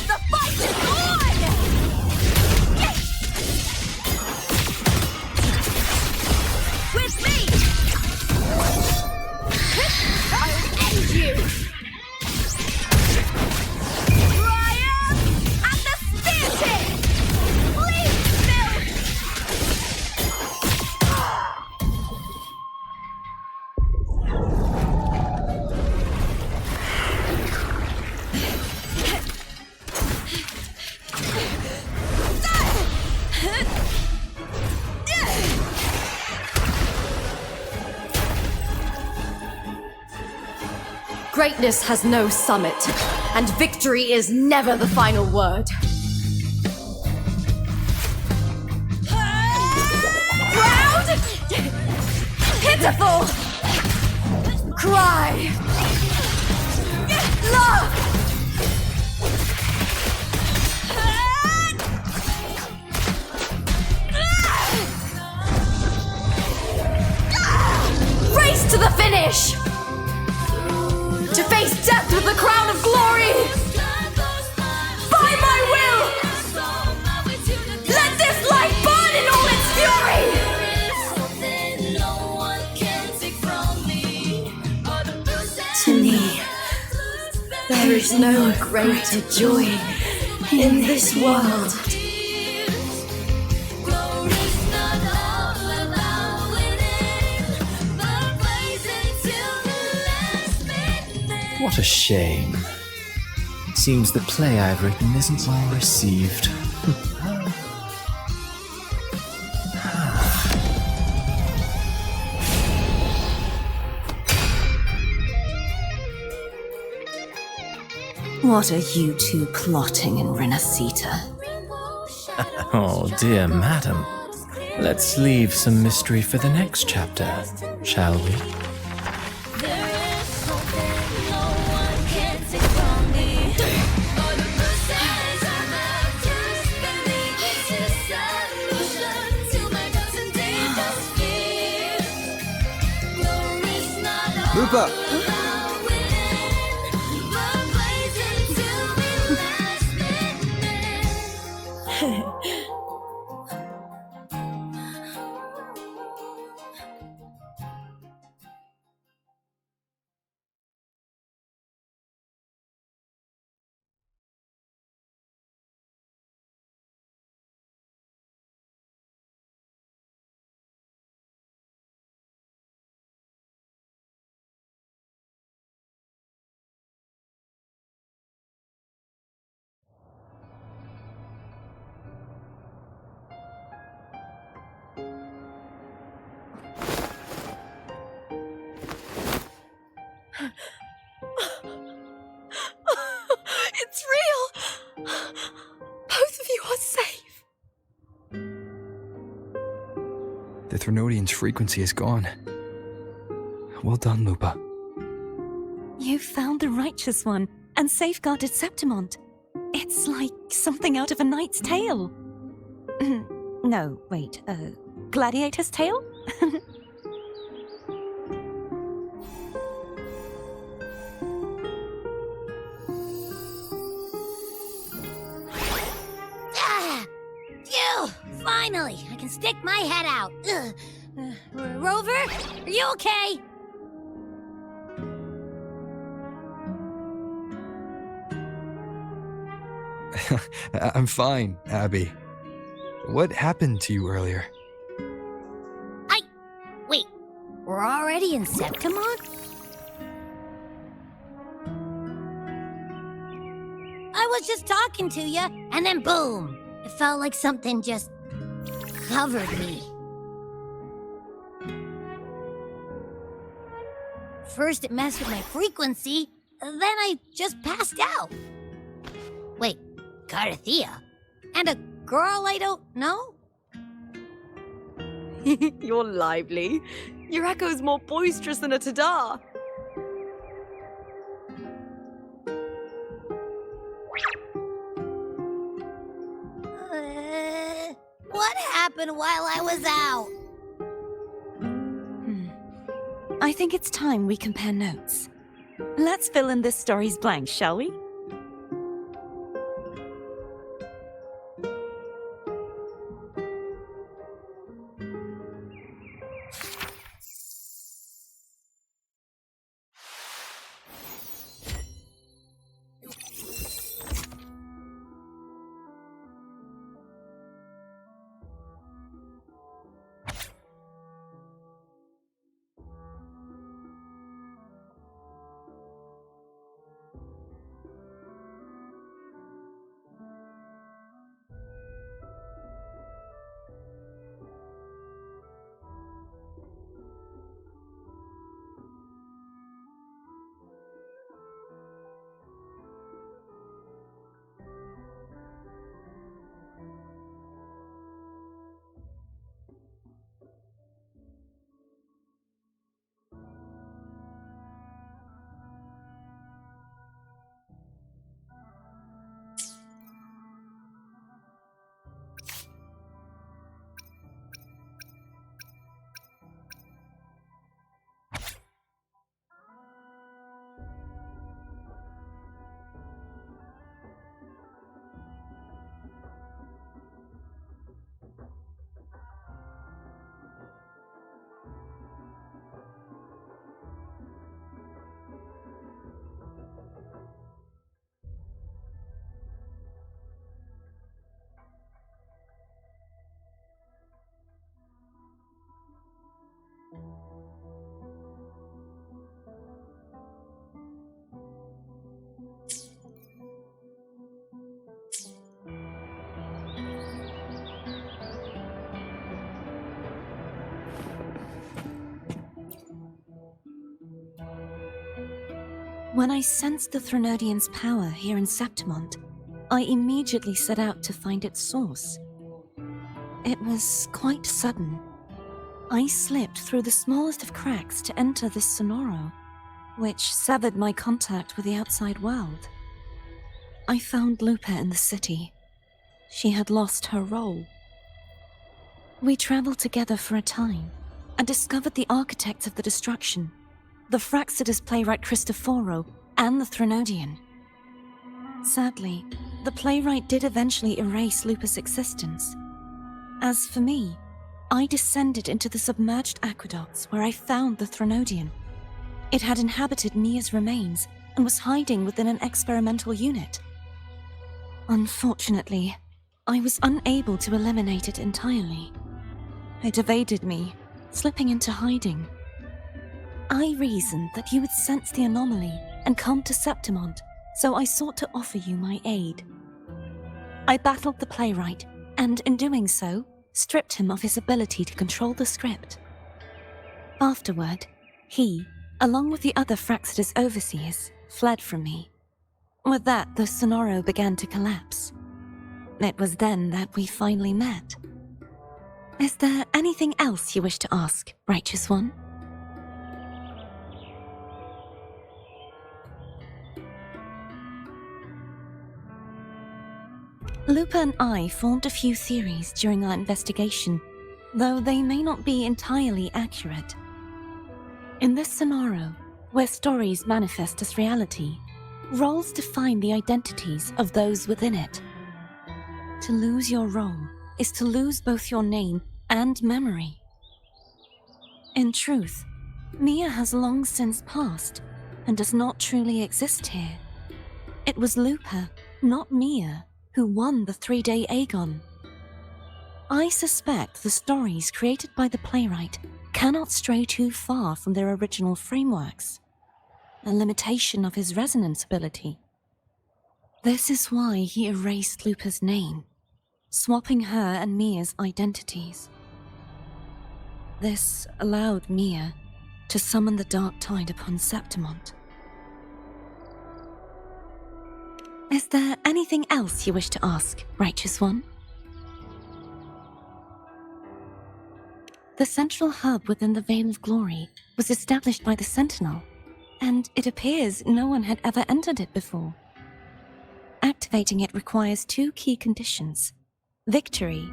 The fight is on! Greatness has no summit, and victory is never the final word. Proud! Pitiful! Cry! Love! Race to the finish! To face death with the crown of glory! By my will! Let this light burn in all its fury! To me, there is no greater joy in this world. What a shame. Seems the play I've written isn't well received. What are you two plotting in Rinascita? Oh, dear madam. Let's leave some mystery for the next chapter, shall we? Lupa! It's real! Both of you are safe! The Threnodian's frequency is gone. Well done, Lupa. You found the righteous one and safeguarded Septimont. It's like something out of a knight's tale. No, wait, gladiator's tale? Finally, I can stick my head out. Rover, are you okay? I'm fine, Abby. What happened to you earlier? Wait, we're already in Septimont? I was just talking to you, and then boom! It felt like something just covered me. First it messed with my frequency, then I just passed out. Wait, Carthea? And a girl I don't know? You're lively. Your echo's more boisterous than a Tadar. What happened while I was out? I think it's time we compare notes. Let's fill in this story's blanks, shall we? When I sensed the Threnodian's power here in Septimont, I immediately set out to find its source. It was quite sudden. I slipped through the smallest of cracks to enter this Sonoro, which severed my contact with the outside world. I found Lupa in the city. She had lost her role. We traveled together for a time and discovered the architects of the destruction, the Fraxidus playwright Cristoforo, and the Threnodian. Sadly, the playwright did eventually erase Lupa's existence. As for me, I descended into the submerged aqueducts where I found the Threnodian. It had inhabited Mia's remains and was hiding within an experimental unit. Unfortunately, I was unable to eliminate it entirely. It evaded me, slipping into hiding. I reasoned that you would sense the anomaly and come to Septimont, so I sought to offer you my aid. I battled the playwright, and in doing so, stripped him of his ability to control the script. Afterward, he, along with the other Fraxidus overseers, fled from me. With that, the Sonoro began to collapse. It was then that we finally met. Is there anything else you wish to ask, Righteous One? Lupa and I formed a few theories during our investigation, though they may not be entirely accurate. In this scenario, where stories manifest as reality, roles define the identities of those within it. To lose your role is to lose both your name and memory. In truth, Mia has long since passed and does not truly exist here. It was Lupa, not Mia, who won the 3-day Aegon. I suspect the stories created by the playwright cannot stray too far from their original frameworks, a limitation of his resonance ability. This is why he erased Lupa's name, swapping her and Mia's identities. This allowed Mia to summon the Dark Tide upon Septimont. Is there anything else you wish to ask, Righteous One? The central hub within the Veil of Glory was established by the Sentinel, and it appears no one had ever entered it before. Activating it requires 2 key conditions: victory,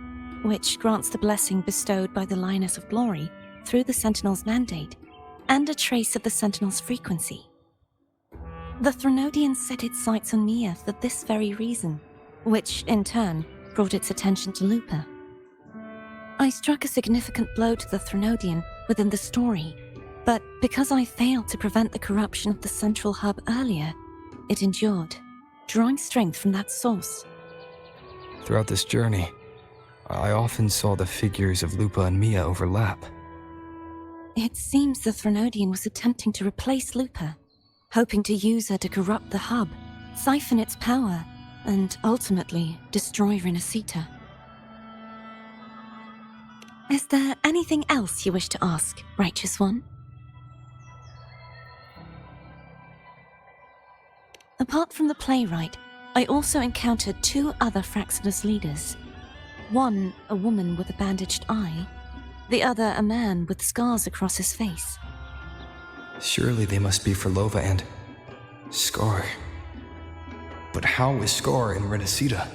which grants the blessing bestowed by the Lioness of Glory through the Sentinel's mandate, and a trace of the Sentinel's frequency. The Threnodian set its sights on Mia for this very reason, which, in turn, brought its attention to Lupa. I struck a significant blow to the Threnodian within the story, but because I failed to prevent the corruption of the central hub earlier, it endured, drawing strength from that source. Throughout this journey, I often saw the figures of Lupa and Mia overlap. It seems the Threnodian was attempting to replace Lupa, hoping to use her to corrupt the hub, siphon its power, and ultimately destroy Rinascita. Is there anything else you wish to ask, Righteous One? Apart from the playwright, I also encountered 2 other Fraxidus leaders. One, a woman with a bandaged eye, the other a man with scars across his face. Surely they must be for Lova and Scar. But how is Scar in Rinascita?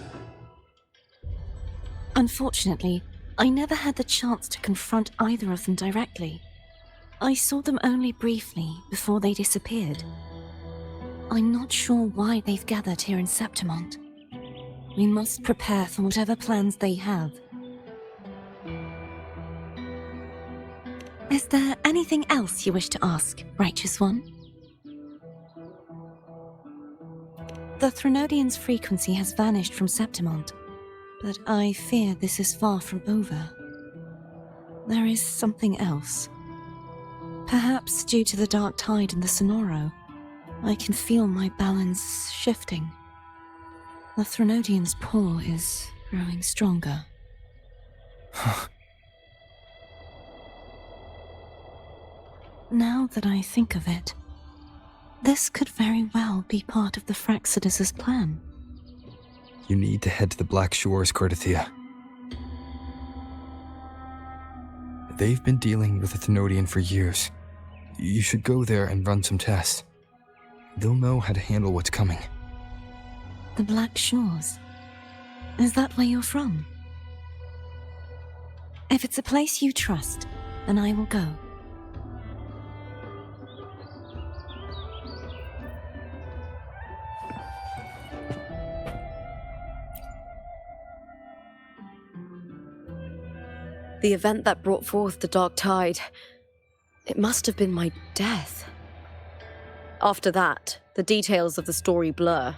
Unfortunately, I never had the chance to confront either of them directly. I saw them only briefly before they disappeared. I'm not sure why they've gathered here in Septimont. We must prepare for whatever plans they have. Is there anything else you wish to ask, Righteous One? The Threnodian's frequency has vanished from Septimont, but I fear this is far from over. There is something else. Perhaps due to the Dark Tide in the Sonoro, I can feel my balance shifting. The Threnodian's pull is growing stronger. Now that I think of it, This could very well be part of the Fraxidus' plan. You need to head to the Black Shores, Cardathia. They've been dealing with the Thenodian for years. You should go there and run some tests. They'll know how to handle what's coming. The Black Shores? Is that where you're from? If it's a place you trust, then I will go. The event that brought forth the Dark Tide, it must have been my death. After that, the details of the story blur.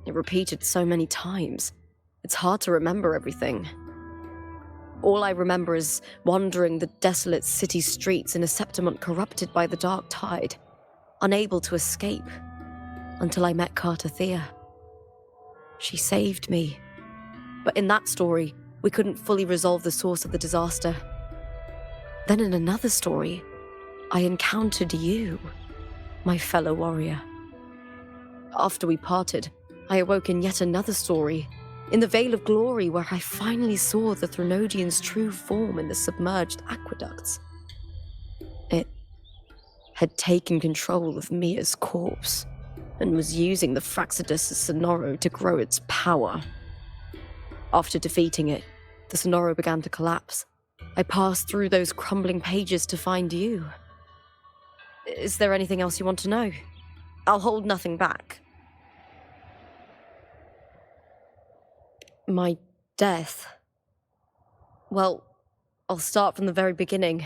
It repeated so many times. It's hard to remember everything. All I remember is wandering the desolate city streets in a Septimont corrupted by the Dark Tide, unable to escape, until I met Cardathia. She saved me. But in that story, we couldn't fully resolve the source of the disaster. Then in another story, I encountered you, my fellow warrior. After we parted, I awoke in yet another story, in the Vale of Glory, where I finally saw the Thenodian's true form in the submerged aqueducts. It had taken control of Mia's corpse, and was using the Fraxidus' Sonoro to grow its power. After defeating it, the Sonoro began to collapse. I passed through those crumbling pages to find you. Is there anything else you want to know? I'll hold nothing back. My death. Well, I'll start from the very beginning.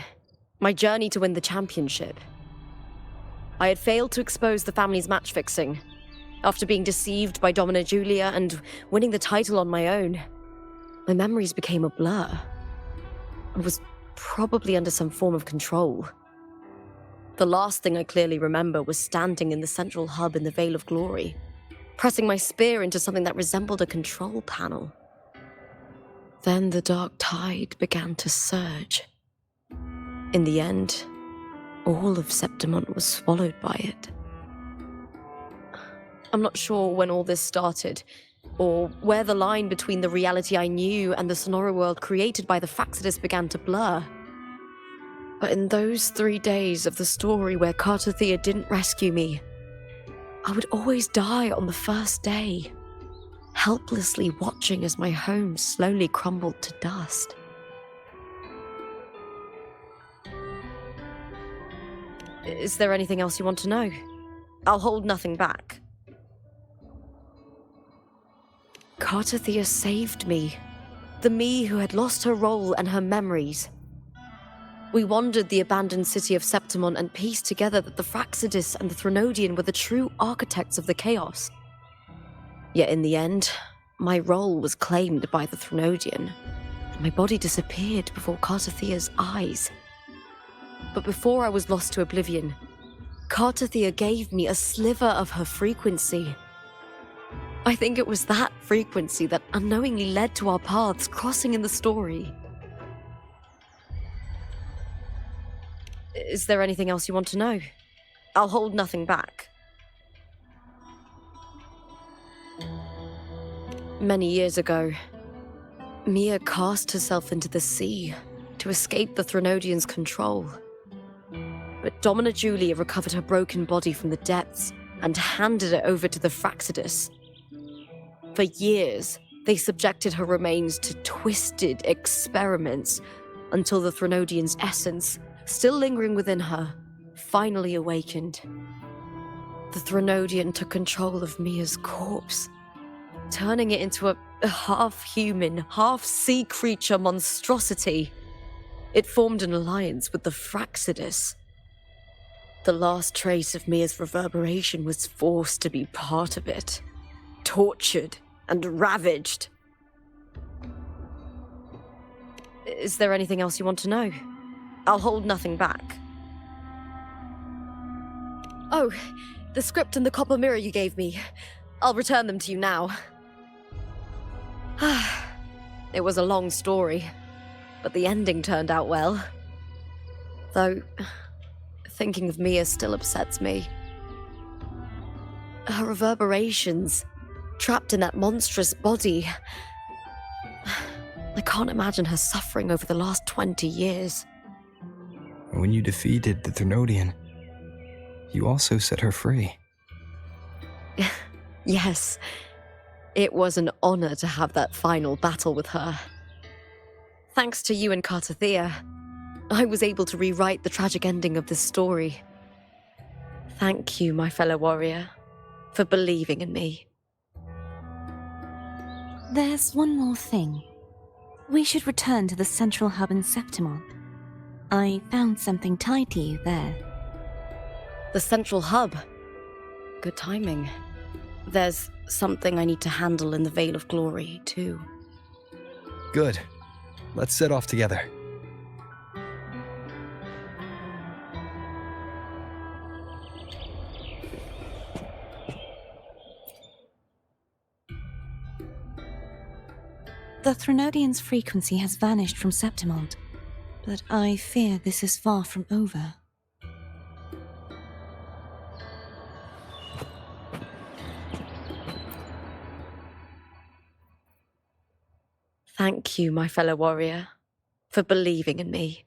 My journey to win the championship. I had failed to expose the family's match fixing. After being deceived by Domina Julia and winning the title on my own, my memories became a blur. I was probably under some form of control. The last thing I clearly remember was standing in the central hub in the Vale of Glory, pressing my spear into something that resembled a control panel. Then the Dark Tide began to surge. In the end, all of Septimont was swallowed by it. I'm not sure when all this started, or where the line between the reality I knew and the Sonoro world created by the Fraxidus began to blur. But in those 3 days of the story where Cardathia didn't rescue me, I would always die on the first day, helplessly watching as my home slowly crumbled to dust. Is there anything else you want to know? I'll hold nothing back. Cardathia saved me. The me who had lost her role and her memories. We wandered the abandoned city of Septimont and pieced together that the Fraxidus and the Thenodian were the true architects of the chaos. Yet in the end, my role was claimed by the Thenodian, and my body disappeared before Cardathia's eyes. But before I was lost to oblivion, Cardathia gave me a sliver of her frequency. I think it was that frequency that unknowingly led to our paths crossing in the story. Is there anything else you want to know? I'll hold nothing back. Many years ago, Mia cast herself into the sea to escape the Thenodian's control. But Domina Julia recovered her broken body from the depths and handed it over to the Fraxidus. For years, they subjected her remains to twisted experiments until the Thenodian's essence, still lingering within her, finally awakened. The Thenodian took control of Mia's corpse, turning it into a half-human, half-sea creature monstrosity. It formed an alliance with the Fraxidus. The last trace of Mia's reverberation was forced to be part of it, tortured and ravaged. Is there anything else you want to know? I'll hold nothing back. Oh, the script and the copper mirror you gave me. I'll return them to you now. It was a long story, but the ending turned out well. Though, thinking of Mia still upsets me. her reverberations, trapped in that monstrous body. I can't imagine her suffering over the last 20 years. When you defeated the Thrunodian, you also set her free. Yes, it was an honor to have that final battle with her. Thanks to you and Cartathea, I was able to rewrite the tragic ending of this story. Thank you, my fellow warrior, for believing in me. There's one more thing. We should return to the central hub in Septimont. I found something tied to you there. The central hub. Good timing. There's something I need to handle in the Veil of Glory, too. Good. Let's set off together. The Thrunodian's frequency has vanished from Septimont, but I fear this is far from over. Thank you, my fellow warrior, for believing in me.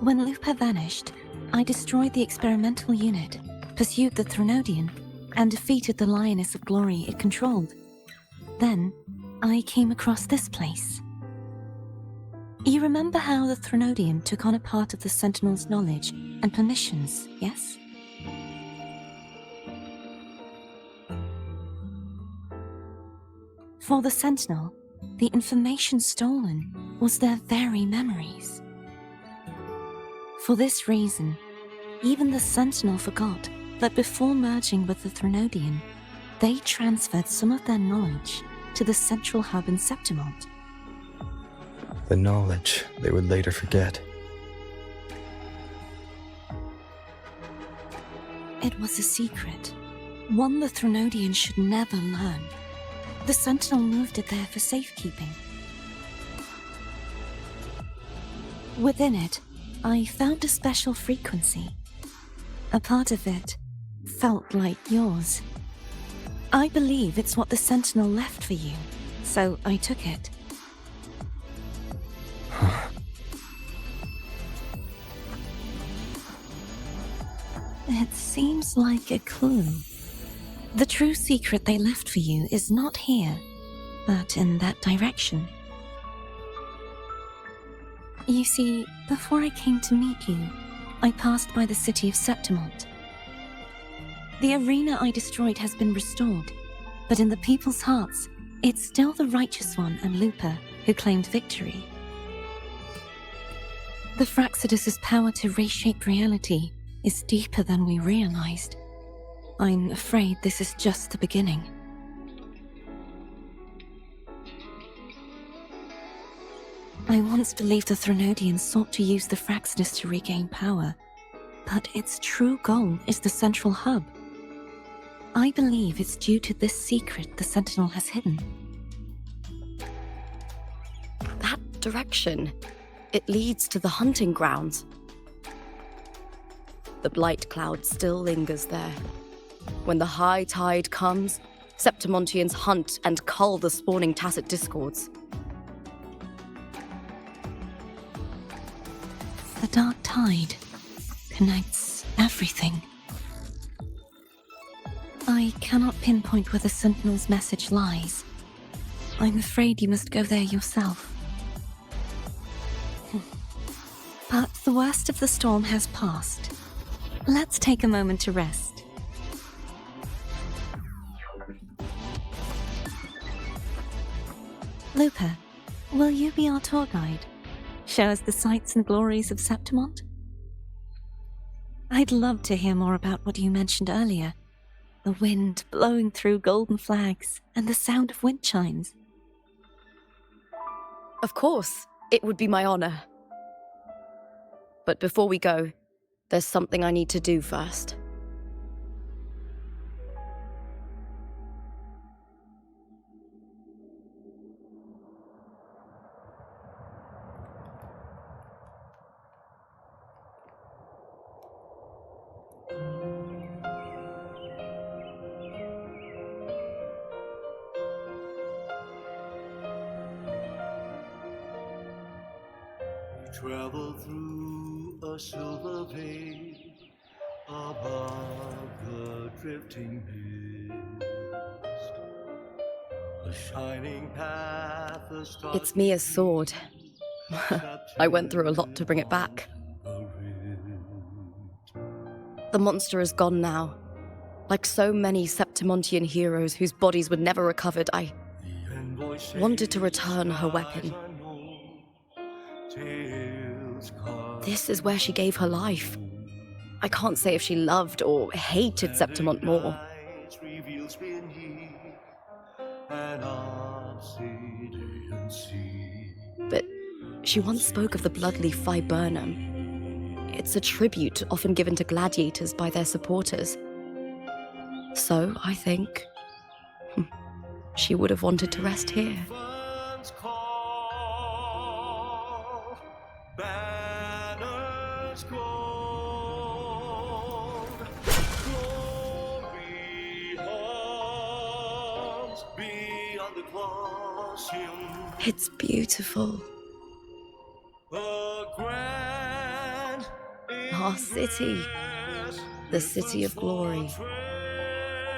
When Lupa vanished, I destroyed the experimental unit, pursued the Thrunodian, and defeated the Lioness of Glory it controlled. Then, I came across this place. You remember how the Thrunodian took on a part of the Sentinel's knowledge and permissions, yes? For the Sentinel, the information stolen was their very memories. For this reason, even the Sentinel forgot that before merging with the Thrunodian, they transferred some of their knowledge to the central hub in Septimont. The knowledge they would later forget. It was a secret, one the Thrunodian should never learn. The Sentinel moved it there for safekeeping. Within it, I found a special frequency. A part of it felt like yours. I believe it's what the Sentinel left for you, so I took it. It seems like a clue. The true secret they left for you is not here, but in that direction. You see, before I came to meet you, I passed by the city of Septimont. The arena I destroyed has been restored, but in the people's hearts, it's still the Righteous One and Lupa who claimed victory. The Fraxidus' power to reshape reality is deeper than we realized. I'm afraid this is just the beginning. I once believed the Thrunodians sought to use the Fraxidus to regain power, but its true goal is the central hub. I believe it's due to this secret the Sentinel has hidden. direction. It leads to the hunting grounds. The blight cloud still lingers there. When the high tide comes, Septimontians hunt and cull the spawning tacit discords. The dark tide connects everything. I cannot pinpoint where the Sentinel's message lies. I'm afraid you must go there yourself. But the worst of the storm has passed. Let's take a moment to rest. Lupa, will you be our tour guide? Show us the sights and glories of Septimont? I'd love to hear more about what you mentioned earlier. The wind blowing through golden flags and the sound of wind chimes. Of course, it would be my honor. But before we go, there's something I need to do first. Travel through a silver veil above the drifting mist. A shining path, a star. It's Mia's sword. I went through a lot to bring it back. The monster is gone now. Like so many Septimontian heroes whose bodies were never recovered, I wanted to return her weapon. This is where she gave her life. I can't say if she loved or hated Septimont more. But she once spoke of the bloodleaf viburnum. It's a tribute often given to gladiators by their supporters. So, I think, she would have wanted to rest here. It's beautiful. Our city, the city of glory.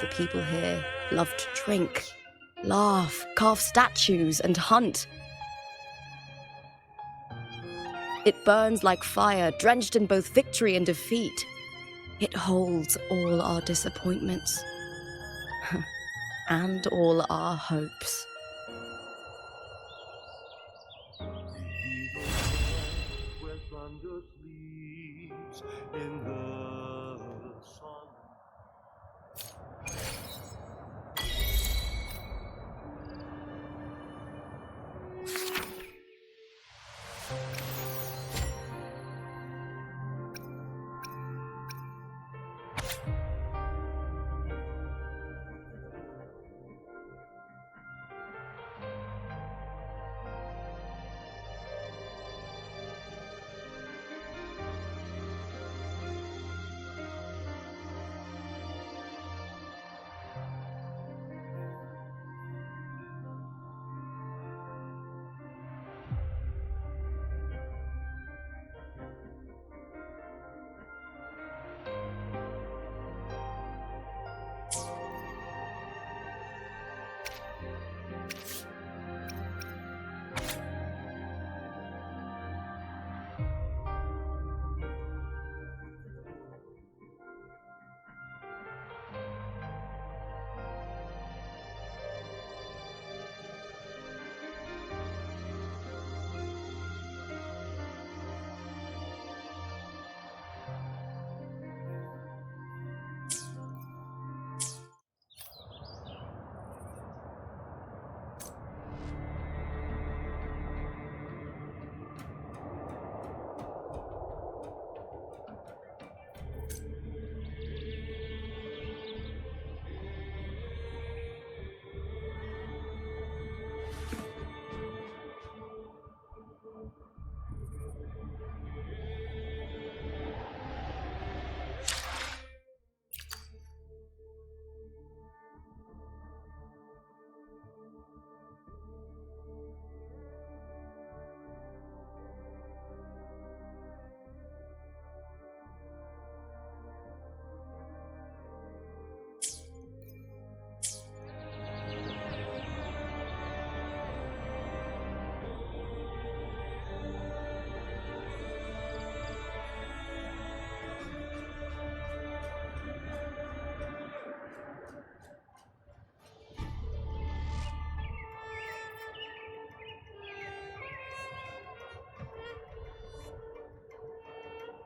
The people here love to drink, laugh, carve statues, and hunt. It burns like fire, drenched in both victory and defeat. It holds all our disappointments and all our hopes. Where thunder sleeps in the sun.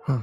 Huh.